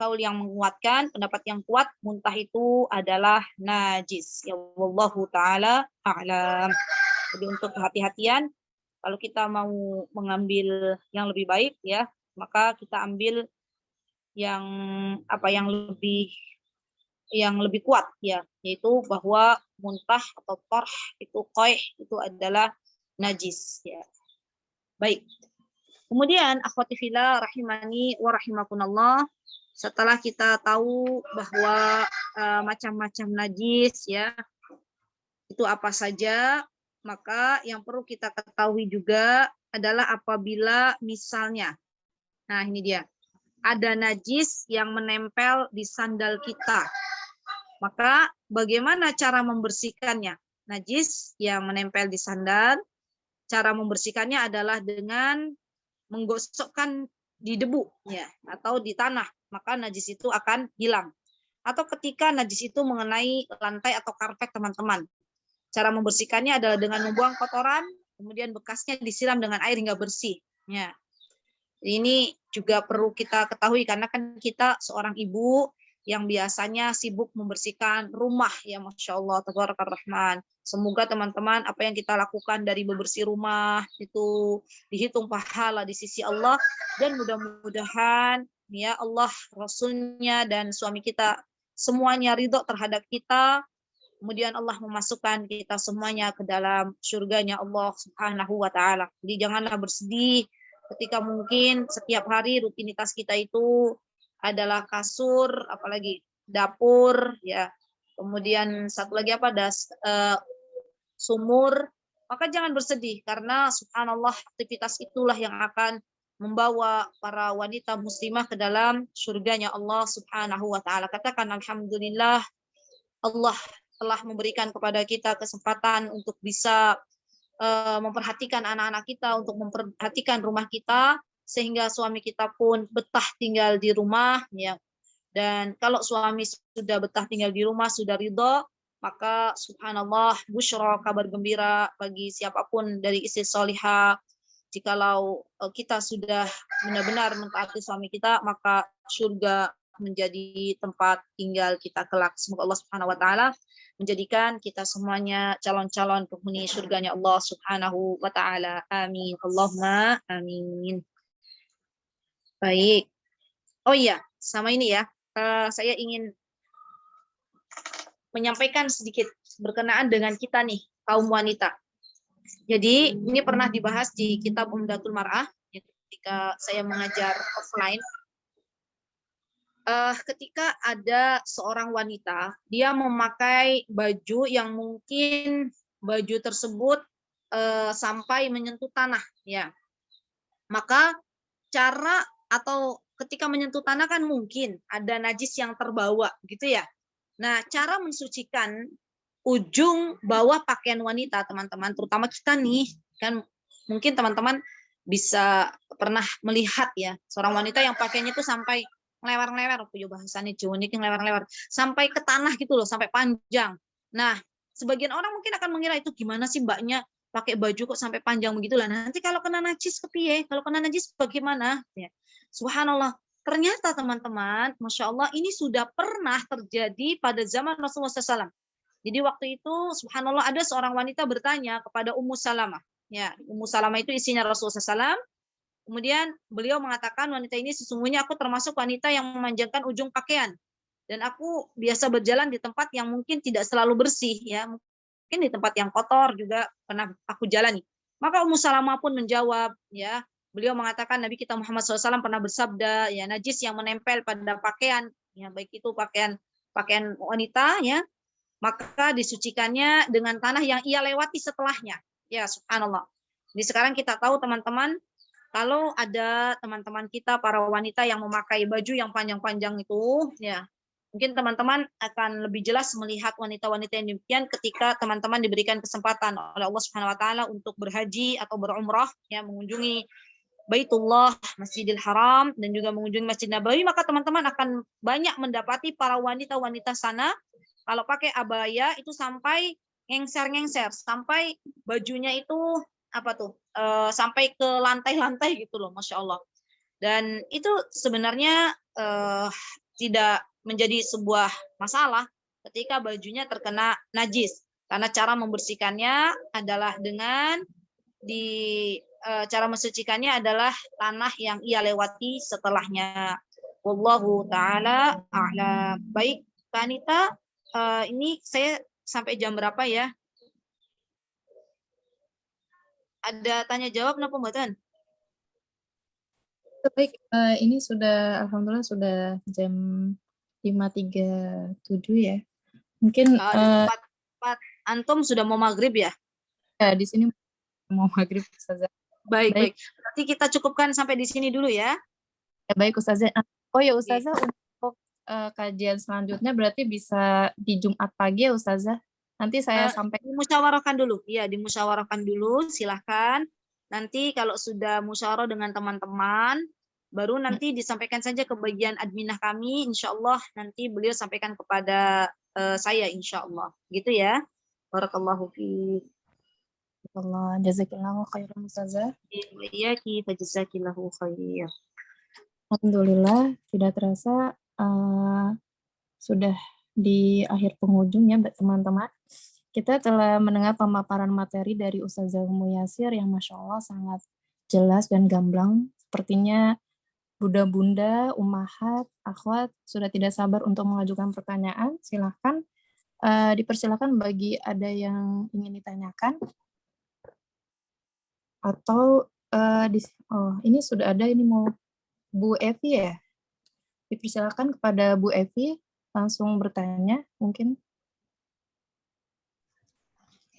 kaul yang menguatkan, pendapat yang kuat, muntah itu adalah najis. Ya wallahu ta'ala a'lam. Jadi untuk kehati-hatian, kalau kita mau mengambil yang lebih baik, ya, maka kita ambil yang yang lebih kuat, ya, yaitu bahwa muntah atau torh itu qaih itu adalah najis, ya. Baik. Kemudian akhwati fillah rahimani wa rahimakumullah, setelah kita tahu bahwa macam-macam najis, ya, itu apa saja, maka yang perlu kita ketahui juga adalah apabila misalnya, nah ini dia, ada najis yang menempel di sandal kita, maka bagaimana cara membersihkannya? Najis yang menempel di sandal, cara membersihkannya adalah dengan menggosokkan di debu, ya, atau di tanah, maka najis itu akan hilang. Atau ketika najis itu mengenai lantai atau karpet, teman-teman, cara membersihkannya adalah dengan membuang kotoran, kemudian bekasnya disiram dengan air hingga bersih, ya. Ini juga perlu kita ketahui karena kan kita seorang ibu yang biasanya sibuk membersihkan rumah, ya, Masya Allah, Tabarakallah Rahman. Semoga teman-teman apa yang kita lakukan dari bebersih rumah itu dihitung pahala di sisi Allah, dan mudah-mudahan, ya Allah, Rasulnya dan suami kita semuanya ridho terhadap kita. Kemudian Allah memasukkan kita semuanya ke dalam surganya Allah Subhanahu wa Ta'ala. Jadi janganlah bersedih ketika mungkin setiap hari rutinitas kita itu adalah kasur, apalagi dapur, ya. Kemudian satu lagi sumur. Maka jangan bersedih karena subhanallah aktivitas itulah yang akan membawa para wanita muslimah ke dalam surganya Allah Subhanahu wa Ta'ala. Katakan alhamdulillah, Allah telah memberikan kepada kita kesempatan untuk bisa memperhatikan anak-anak kita, untuk memperhatikan rumah kita, sehingga suami kita pun betah tinggal di rumah, ya. Dan kalau suami sudah betah tinggal di rumah, sudah ridho, maka subhanallah, busyra, kabar gembira bagi siapapun dari istri solihah. Jikalau kita sudah benar-benar mentaati suami kita, maka surga menjadi tempat tinggal kita kelak. Semoga Allah Subhanahu wa Ta'ala menjadikan kita semuanya calon-calon penghuni surganya Allah Subhanahu wa Ta'ala. Amin. Allahumma amin. Baik. Oh iya, sama ini ya. Saya ingin menyampaikan sedikit berkenaan dengan kita nih, kaum wanita. Jadi ini pernah dibahas di kitab Umdatul Mar'ah ketika saya mengajar offline. Ketika ada seorang wanita, dia memakai baju yang mungkin baju tersebut sampai menyentuh tanah, ya. Maka cara atau ketika menyentuh tanah kan mungkin ada najis yang terbawa, gitu ya. Nah, cara mensucikan ujung bawah pakaian wanita, teman-teman, terutama kita nih, kan mungkin teman-teman bisa pernah melihat ya, seorang wanita yang pakaiannya itu sampai ngelewer-ngelewer, punya bahasanya Jawa ini ngelewer-ngelewer, sampai ke tanah gitu loh, sampai panjang. Nah, sebagian orang mungkin akan mengira itu gimana sih mbaknya pakai baju kok sampai panjang begitu lah. Nanti kalau kena najis kepiye? Kalau kena najis bagaimana? Ya. Subhanallah. Ternyata teman-teman, Masya Allah, ini sudah pernah terjadi pada zaman Rasulullah SAW. Jadi waktu itu, subhanallah, ada seorang wanita bertanya kepada Ummu Salamah. Ya, Ummu Salamah itu istrinya Rasulullah SAW. Kemudian beliau mengatakan, wanita ini sesungguhnya aku termasuk wanita yang memanjangkan ujung pakaian. Dan aku biasa berjalan di tempat yang mungkin tidak selalu bersih, ya. Mungkin di tempat yang kotor juga pernah aku jalani. Maka Ummu Salamah pun menjawab, ya. Beliau mengatakan Nabi kita Muhammad SAW pernah bersabda, ya, najis yang menempel pada pakaian, ya, baik itu pakaian wanita, ya, maka disucikannya dengan tanah yang ia lewati setelahnya. Ya, subhanallah. Jadi sekarang kita tahu teman-teman, kalau ada teman-teman kita para wanita yang memakai baju yang panjang-panjang itu, ya, mungkin teman-teman akan lebih jelas melihat wanita-wanita yang demikian ketika teman-teman diberikan kesempatan oleh Allah Subhanahu wa Ta'ala untuk berhaji atau berumrah, ya, mengunjungi Baitullah, Masjidil Haram, dan juga mengunjungi Masjid Nabawi, maka teman-teman akan banyak mendapati para wanita-wanita sana kalau pakai abaya itu sampai ngengser-ngengser, sampai bajunya itu apa tuh, sampai ke lantai-lantai gitu loh, Masya Allah. Dan itu sebenarnya tidak menjadi sebuah masalah ketika bajunya terkena najis, karena cara membersihkannya adalah dengan cara mensucikannya adalah tanah yang ia lewati setelahnya. Wallahu taala a'lam. Baik, Kak Anita, ini saya sampai jam berapa ya? Ada tanya jawab napa mboten? Baik, ini sudah alhamdulillah sudah jam 5.37 ya. Mungkin Dan empat antum sudah mau maghrib ya? ya di sini mau maghrib Ustazah. Baik, Baik. baik. Berarti kita cukupkan sampai di sini dulu ya. Ya, baik Ustazah. Oh ya Ustazah, untuk kajian selanjutnya berarti bisa di Jumat pagi ya Ustazah. Nanti saya sampaikan. Dimusyawarahkan dulu. Iya, dimusyawarahkan dulu, silahkan. Nanti kalau sudah musyawarah dengan teman-teman, baru nanti disampaikan saja ke bagian adminah kami. Insya Allah nanti beliau sampaikan kepada saya, insya Allah. Gitu ya. Barakallahu fiik. Allah, jazakillahu khairan Ustazah. Iyaki fajazakillahu khair. Alhamdulillah, tidak terasa sudah di akhir penghujung ya teman-teman. Kita telah mendengar pemaparan materi dari Ustazah Ummu Yasir yang Masya Allah sangat jelas dan gamblang. Sepertinya bunda-bunda, ummahat, akhwat sudah tidak sabar untuk mengajukan pertanyaan. Silahkan, dipersilakan bagi ada yang ingin ditanyakan. Atau, ini sudah ada, ini mau Bu Evi ya? Dipersilakan kepada Bu Evi, langsung bertanya mungkin.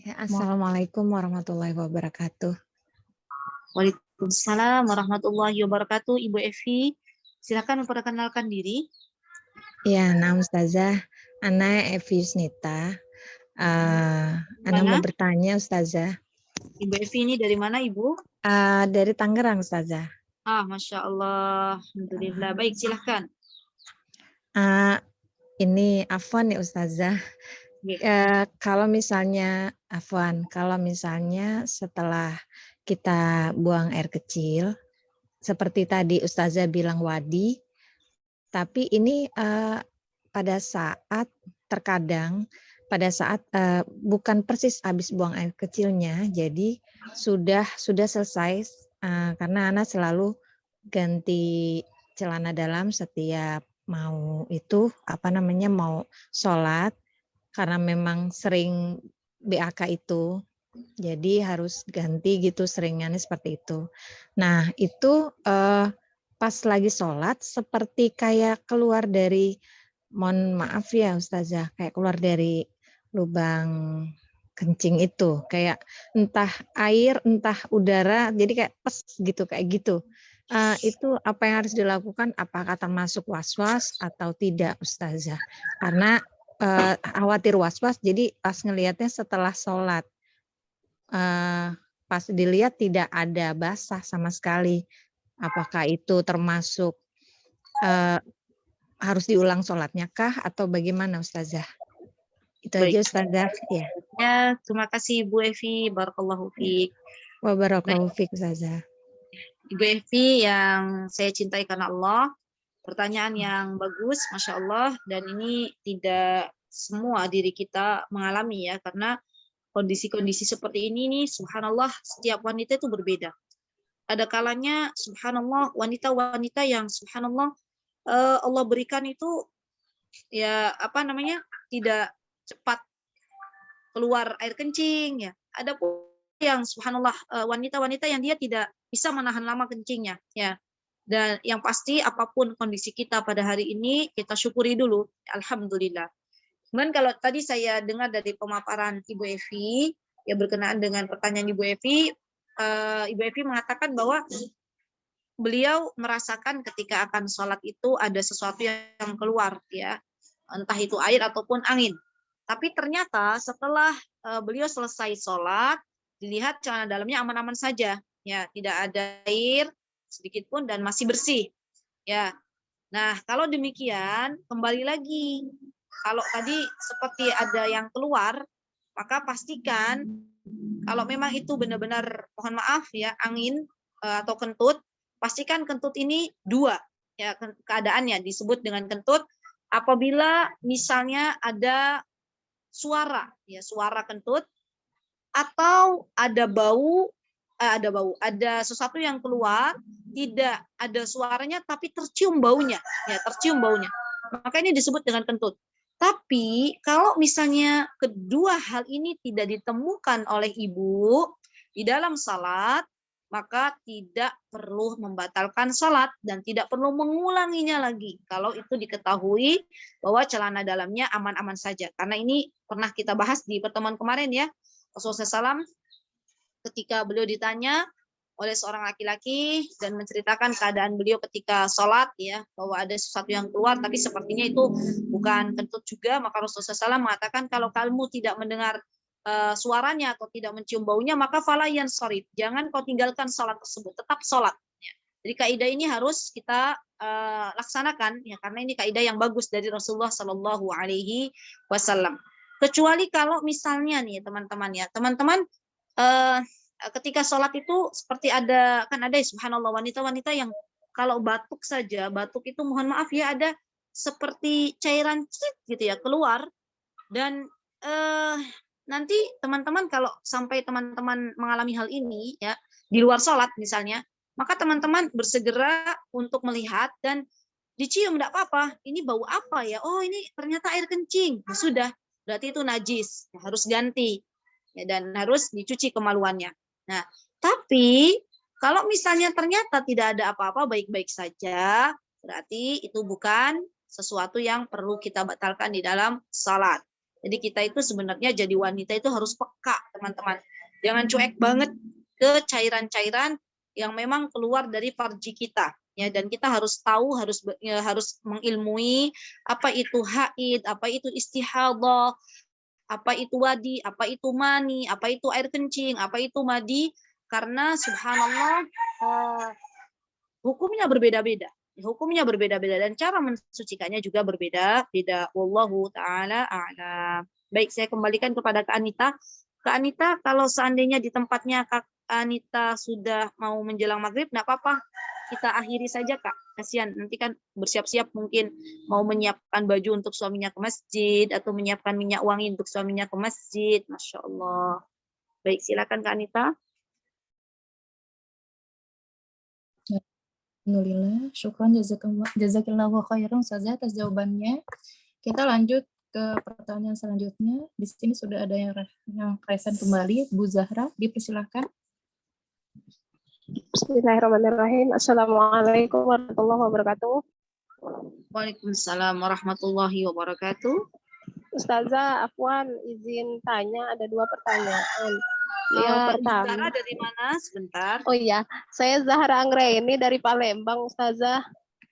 Ya, Assalamualaikum warahmatullahi wabarakatuh. Waalaikumsalam warahmatullahi wabarakatuh. Ibu Evi, silakan memperkenalkan diri. Ya, nama Ustazah, Ana Evi Yusnita. Ana mau bertanya Ustazah. Ibu Evi ini dari mana Ibu? Dari Tangerang Ustazah. Masya Allah, alhamdulillah. Baik, silahkan. Ini afwan ya Ustazah. Kalau misalnya setelah kita buang air kecil, seperti tadi Ustazah bilang wadi, tapi ini terkadang pada saat bukan persis habis buang air kecilnya, jadi sudah selesai, karena Ana selalu ganti celana dalam setiap mau sholat, karena memang sering BAK itu, jadi harus ganti gitu, seringannya seperti itu. Nah itu pas lagi sholat seperti kayak keluar dari, mohon maaf ya Ustazah, kayak keluar dari lubang kencing itu, kayak entah air, entah udara, jadi kayak pes gitu, kayak gitu. Itu apa yang harus dilakukan? Apakah termasuk was-was atau tidak Ustazah? Karena khawatir was-was, jadi pas ngelihatnya setelah sholat, pas dilihat tidak ada basah sama sekali. Apakah itu termasuk harus diulang sholatnya kah atau bagaimana Ustazah? Itu aja Ustazah. Ya, terima kasih Ibu Evi, barakallahu fiik. Wabarakallahu fiik Ustazah. Ibu Evi yang saya cintai karena Allah, pertanyaan yang bagus, Masya Allah, dan ini tidak semua diri kita mengalami ya, karena kondisi-kondisi seperti ini nih, subhanallah, setiap wanita itu berbeda. Ada kalanya, subhanallah, wanita-wanita yang subhanallah Allah berikan itu ya tidak cepat keluar air kencing ya. Ada pun yang subhanallah wanita-wanita yang dia tidak bisa menahan lama kencingnya ya. Dan yang pasti apapun kondisi kita pada hari ini, kita syukuri dulu, alhamdulillah. Kemudian kalau tadi saya dengar dari pemaparan Ibu Evi, ya berkenaan dengan pertanyaan Ibu Evi, Ibu Evi mengatakan bahwa beliau merasakan ketika akan sholat itu ada sesuatu yang keluar, ya, entah itu air ataupun angin. Tapi ternyata setelah beliau selesai sholat, dilihat celana dalamnya aman-aman saja, ya, tidak ada air, sedikit pun dan masih bersih. Ya. Nah, kalau demikian kembali lagi, kalau tadi seperti ada yang keluar, maka pastikan kalau memang itu benar-benar, mohon maaf ya, angin atau kentut, pastikan kentut ini dua, ya, keadaannya disebut dengan kentut apabila misalnya ada suara, ya, suara kentut, atau ada ada sesuatu yang keluar, tidak ada suaranya tapi tercium baunya, ya, tercium baunya. Maka ini disebut dengan kentut. Tapi kalau misalnya kedua hal ini tidak ditemukan oleh ibu di dalam salat, maka tidak perlu membatalkan salat dan tidak perlu mengulanginya lagi kalau itu diketahui bahwa celana dalamnya aman-aman saja. Karena ini pernah kita bahas di pertemuan kemarin ya, Rasulullah SAW ketika beliau ditanya oleh seorang laki-laki dan menceritakan keadaan beliau ketika sholat, ya, bahwa ada sesuatu yang keluar tapi sepertinya itu bukan kentut juga, maka Rasulullah SAW mengatakan kalau kamu tidak mendengar suaranya atau tidak mencium baunya, maka falayan sorry, jangan kau tinggalkan sholat tersebut, tetap sholat. Ya. Jadi kaidah ini harus kita laksanakan, ya, karena ini kaidah yang bagus dari Rasulullah SAW. Kecuali kalau misalnya nih teman-teman ya, teman-teman ketika sholat itu seperti ada subhanallah wanita-wanita yang kalau batuk saja, batuk itu mohon maaf ya ada seperti cairan gitu ya keluar, dan nanti teman-teman kalau sampai teman-teman mengalami hal ini ya di luar sholat misalnya, maka teman-teman bersegera untuk melihat dan dicium, tidak apa-apa, ini bau apa ya, oh ini ternyata air kencing, nah, sudah berarti itu najis, harus ganti ya, dan harus dicuci kemaluannya. Nah, tapi kalau misalnya ternyata tidak ada apa-apa, baik-baik saja, berarti itu bukan sesuatu yang perlu kita batalkan di dalam salat. Jadi kita itu sebenarnya jadi wanita itu harus peka, teman-teman. Jangan cuek banget ke cairan-cairan yang memang keluar dari farji kita. Ya, dan kita harus tahu, harus mengilmui apa itu haid, apa itu istihadah, apa itu wadi, apa itu mani, apa itu air kencing, apa itu madi, karena subhanallah hukumnya berbeda-beda. Hukumnya berbeda-beda dan cara mensucikannya juga berbeda-beda. Wallahu taala a'lam. Baik, saya kembalikan kepada Kak Anita. Kak Anita, kalau seandainya di tempatnya Kak Anita sudah mau menjelang maghrib, enggak apa-apa. Kita akhiri saja, Kak. Kasihan, nanti kan bersiap-siap mungkin mau menyiapkan baju untuk suaminya ke masjid atau menyiapkan minyak wangi untuk suaminya ke masjid. Masya Allah. Baik, silakan Kak Anita. Alhamdulillah, syukran jazakillahu khairan Ustazah atas jawabannya. Kita lanjut ke pertanyaan selanjutnya. Di sini sudah ada yang resen kembali, Bu Zahra, dipersilakan. Bismillahirrahmanirrahim. Assalamualaikum warahmatullahi wabarakatuh. Waalaikumsalam warahmatullahi wabarakatuh. Ustazah, Afwan izin tanya, ada 2 pertanyaan. Yang pertama, Zahra dari mana? Sebentar. oh iya, saya Zahra Anggraini dari Palembang, Ustazah.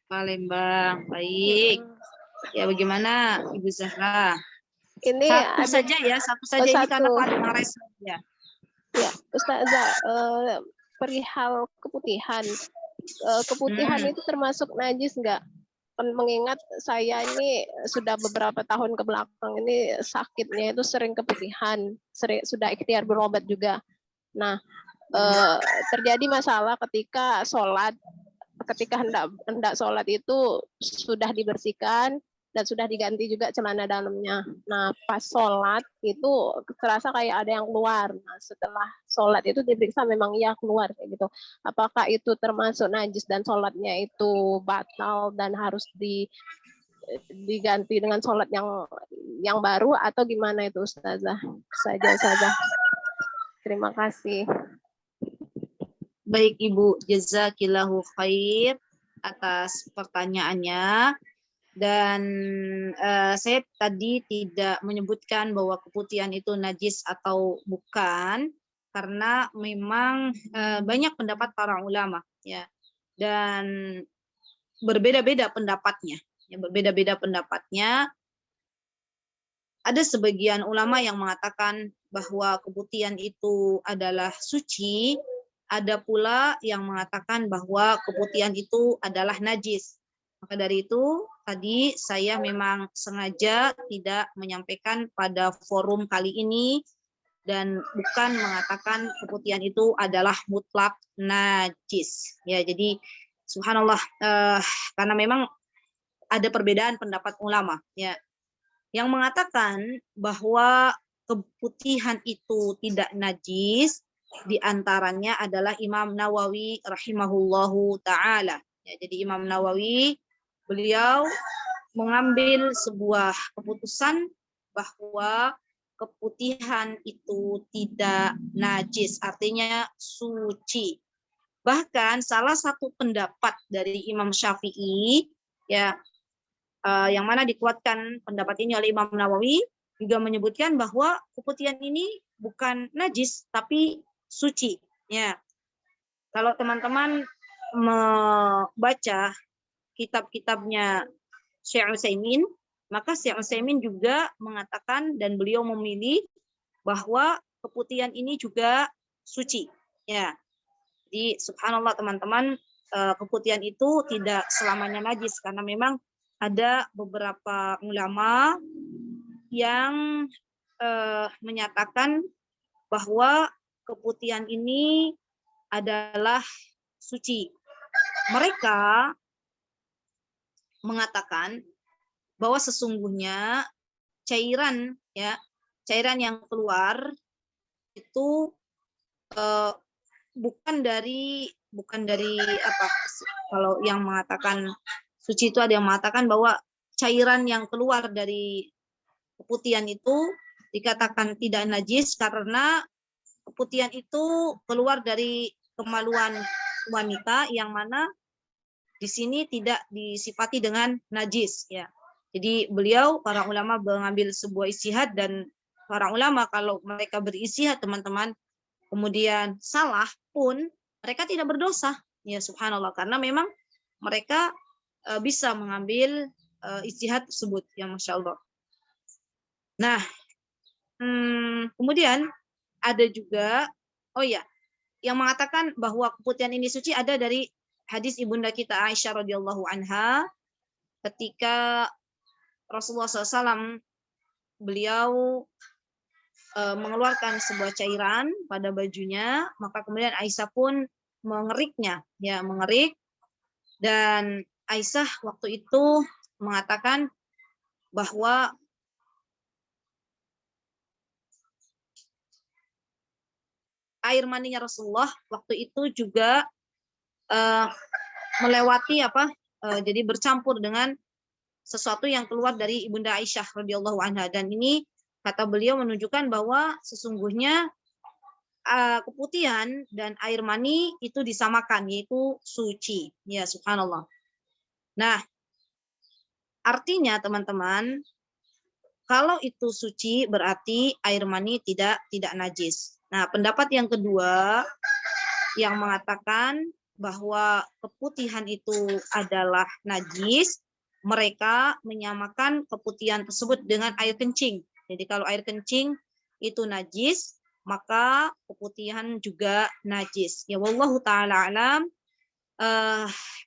Palembang, baik. Ya, bagaimana Ibu Zahra? Ini satu saja ya, satu saja ini karena paling resen ya. Ya, Ustazah, perihal keputihan. Keputihan itu termasuk najis enggak? Mengingat saya ini sudah beberapa tahun ke belakang ini sakitnya itu sering keputihan, sudah ikhtiar berobat juga. Nah, terjadi masalah ketika sholat, ketika hendak sholat itu sudah dibersihkan dan sudah diganti juga celana dalamnya. Nah, pas sholat itu terasa kayak ada yang keluar. Nah, setelah sholat itu diperiksa memang iya keluar kayak gitu. Apakah itu termasuk najis dan sholatnya itu batal dan harus diganti dengan sholat yang baru atau gimana itu Ustazah? Saja. Terima kasih. Baik Ibu, jazakillahu khair atas pertanyaannya. Dan saya tadi tidak menyebutkan bahwa keputihan itu najis atau bukan, karena memang banyak pendapat para ulama ya, dan berbeda-beda pendapatnya. Ya, berbeda-beda pendapatnya. Ada sebagian ulama yang mengatakan bahwa keputihan itu adalah suci, ada pula yang mengatakan bahwa keputihan itu adalah najis. Maka dari itu tadi saya memang sengaja tidak menyampaikan pada forum kali ini dan bukan mengatakan keputihan itu adalah mutlak najis. Ya, jadi subhanallah, karena memang ada perbedaan pendapat ulama, ya, yang mengatakan bahwa keputihan itu tidak najis. Di antaranya adalah Imam Nawawi rahimahullahu taala. Ya, jadi Imam Nawawi beliau mengambil sebuah keputusan bahwa keputihan itu tidak najis, artinya suci. Bahkan salah satu pendapat dari Imam Syafi'i, ya, yang mana dikuatkan pendapat ini oleh Imam Nawawi, juga menyebutkan bahwa keputihan ini bukan najis tapi suci. Ya, kalau teman-teman membaca kitab-kitabnya Syekh Utsaimin, maka Syekh Utsaimin juga mengatakan dan beliau memilih bahwa keputihan ini juga suci. Ya, jadi subhanallah teman-teman, keputihan itu tidak selamanya najis karena memang ada beberapa ulama yang menyatakan bahwa keputihan ini adalah suci. Mereka mengatakan bahwa sesungguhnya cairan, ya, cairan yang keluar itu bukan dari apa, kalau yang mengatakan suci itu ada yang mengatakan bahwa cairan yang keluar dari keputihan itu dikatakan tidak najis karena keputihan itu keluar dari kemaluan wanita yang mana di sini tidak disifati dengan najis, ya. Jadi beliau, para ulama mengambil sebuah ijtihad, dan para ulama kalau mereka beristihad teman-teman kemudian salah pun mereka tidak berdosa, ya subhanallah, karena memang mereka bisa mengambil ijtihad tersebut, ya masya Allah. Nah, kemudian ada juga, oh ya, yang mengatakan bahwa keputihan ini suci ada dari hadis ibunda kita Aisyah radhiyallahu anha ketika Rasulullah SAW beliau mengeluarkan sebuah cairan pada bajunya, maka kemudian Aisyah pun mengeriknya, ya, mengerik, dan Aisyah waktu itu mengatakan bahwa air maninya Rasulullah waktu itu juga melewati jadi bercampur dengan sesuatu yang keluar dari ibunda Aisyah radhiyallahu anha, dan ini kata beliau menunjukkan bahwa sesungguhnya keputihan dan air mani itu disamakan, yaitu suci, ya subhanallah. Nah, artinya teman-teman, kalau itu suci berarti air mani tidak najis. Nah, pendapat yang kedua yang mengatakan bahwa keputihan itu adalah najis, mereka menyamakan keputihan tersebut dengan air kencing. Jadi kalau air kencing itu najis, maka keputihan juga najis. Ya wallahu taala alam.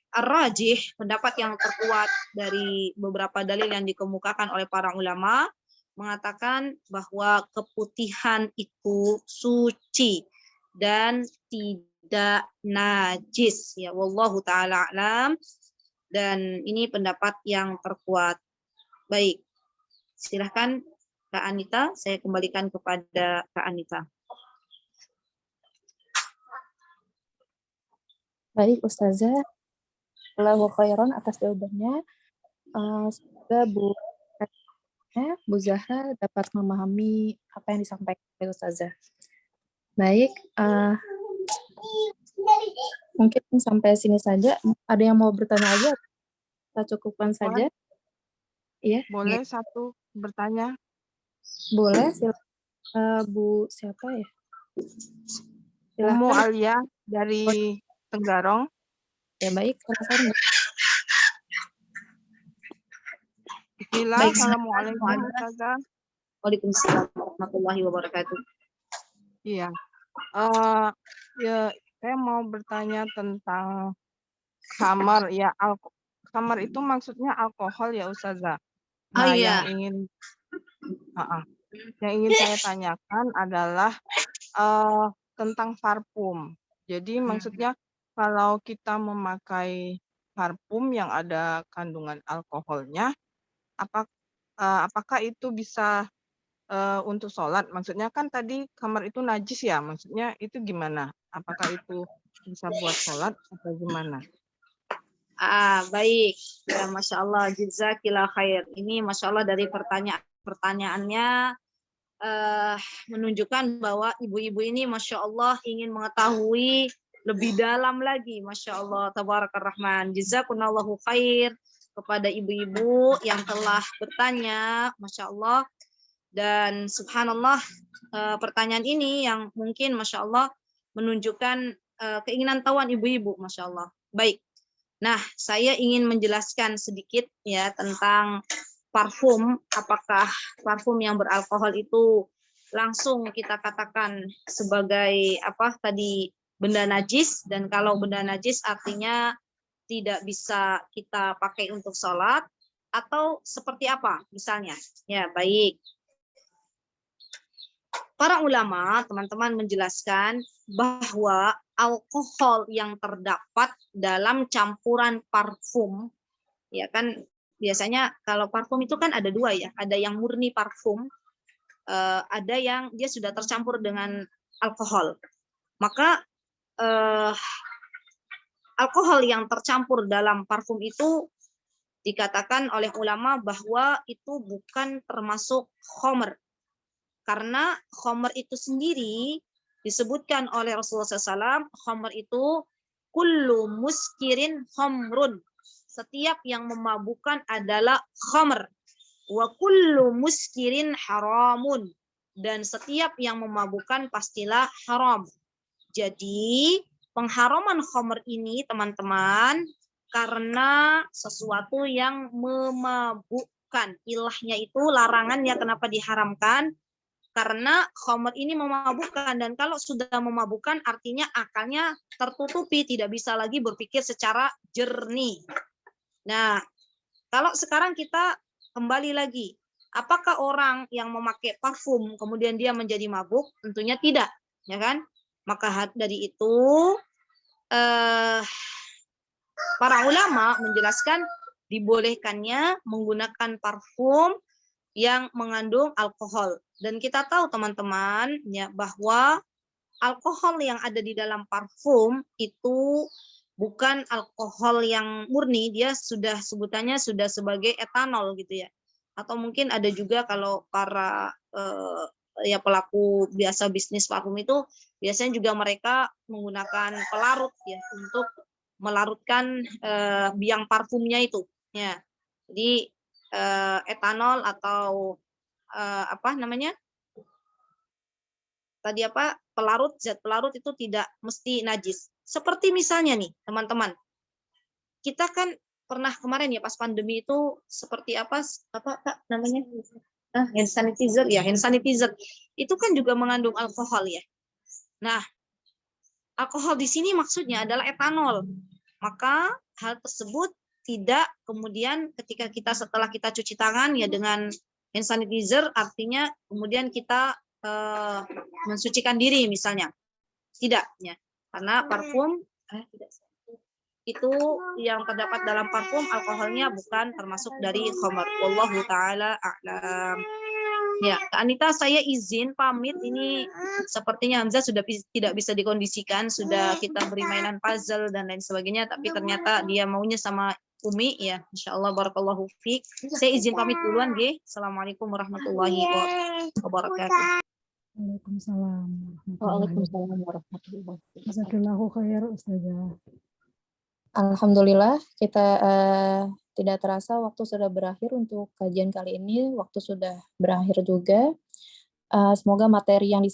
Ar-rajih, pendapat yang terkuat dari beberapa dalil yang dikemukakan oleh para ulama, mengatakan bahwa keputihan itu suci dan tidak najis, ya wallahu taala alam, dan ini pendapat yang terkuat. Baik, silahkan Kak Anita, saya kembalikan kepada Kak Anita. Baik Ustazah, Allahu khairan atas jawabannya. Semoga Bu Zahra dapat memahami apa yang disampaikan oleh Ustazah. Baik, mungkin sampai sini saja. Ada yang mau bertanya lagi? Kita cukupkan saja. Iya. Boleh satu bertanya? Boleh, silakan. Bu siapa ya? Umu Alia dari Tenggarong. Ya baik, silakan. Bismillah, Baik, assalamualaikum Ustazah. Waalaikumsalam warahmatullahi wabarakatuh. Iya. Ya, Saya mau bertanya tentang khamar ya, khamar itu maksudnya alkohol ya Ustazah. Oh Nah, iya. yang ingin saya tanyakan adalah tentang parfum. Jadi maksudnya kalau kita memakai parfum yang ada kandungan alkoholnya, apakah itu bisa untuk sholat? Maksudnya kan tadi kamar itu najis ya, maksudnya itu gimana? Apakah itu bisa buat sholat atau gimana? Baik. Ya, Masya Allah, jazakillah khair. Ini Masya Allah dari pertanyaannya menunjukkan bahwa ibu-ibu ini Masya Allah ingin mengetahui lebih dalam lagi. Masya Allah, tabarakar rahman. Jazakumullahu khair kepada ibu-ibu yang telah bertanya, Masya Allah. Dan subhanallah, pertanyaan ini yang mungkin Masya Allah menunjukkan keinginan tahuan ibu-ibu, Masya Allah. Baik. Nah, saya ingin menjelaskan sedikit ya tentang parfum. Apakah parfum yang beralkohol itu langsung kita katakan sebagai apa tadi benda najis, dan kalau benda najis artinya tidak bisa kita pakai untuk sholat, atau seperti apa misalnya? Ya, baik. Para ulama, teman-teman menjelaskan bahwa alkohol yang terdapat dalam campuran parfum, ya kan biasanya kalau parfum itu kan ada dua ya, ada yang murni parfum, ada yang dia sudah tercampur dengan alkohol. Maka alkohol yang tercampur dalam parfum itu dikatakan oleh ulama bahwa itu bukan termasuk khamr. Karena khamr itu sendiri disebutkan oleh Rasulullah SAW, khamr itu kullu muskirin khamrun. Setiap yang memabukkan adalah khamr. Wa kullu muskirin haramun. Dan setiap yang memabukkan pastilah haram. Jadi pengharaman khamr ini teman-teman karena sesuatu yang memabukkan. Ilahnya itu larangannya kenapa diharamkan? Karena khamr ini memabukkan, dan kalau sudah memabukkan artinya akalnya tertutupi, tidak bisa lagi berpikir secara jernih. Nah, kalau sekarang kita kembali lagi, apakah orang yang memakai parfum kemudian dia menjadi mabuk? Tentunya tidak, ya kan? Maka dari itu para ulama menjelaskan dibolehkannya menggunakan parfum yang mengandung alkohol. Dan kita tahu teman-teman ya bahwa alkohol yang ada di dalam parfum itu bukan alkohol yang murni, dia sudah sebutannya sudah sebagai etanol gitu ya. Atau mungkin ada juga kalau para ya pelaku biasa bisnis parfum itu biasanya juga mereka menggunakan pelarut ya untuk melarutkan biang parfumnya itu ya. Jadi etanol atau apa namanya tadi apa pelarut, zat pelarut itu tidak mesti najis. Seperti misalnya nih teman-teman, kita kan pernah kemarin ya pas pandemi itu seperti apa Kak namanya hand sanitizer ya, hand sanitizer itu kan juga mengandung alkohol ya. Nah, alkohol di sini maksudnya adalah etanol. Maka hal tersebut tidak kemudian ketika kita setelah kita cuci tangan ya dengan hand sanitizer artinya kemudian kita mensucikan diri misalnya. Tidak ya. Karena parfum itu yang terdapat dalam parfum alkoholnya bukan termasuk dari khamr. Wallahu taala a'lam. Ya, Kak Anita, saya izin pamit. Ini sepertinya Hamzah sudah tidak bisa dikondisikan, sudah kita beri mainan puzzle dan lain sebagainya, tapi ternyata dia maunya sama Umi ya. Insyaallah barakallahu fiik. Saya izin pamit duluan, nggih. Assalamualaikum warahmatullahi wabarakatuh. Waalaikumsalam. Waalaikumsalam warahmatullahi wabarakatuh. Jazakallahu khair Ustazah. Alhamdulillah kita tidak terasa waktu sudah berakhir untuk kajian kali ini, waktu sudah berakhir juga. Semoga materi yang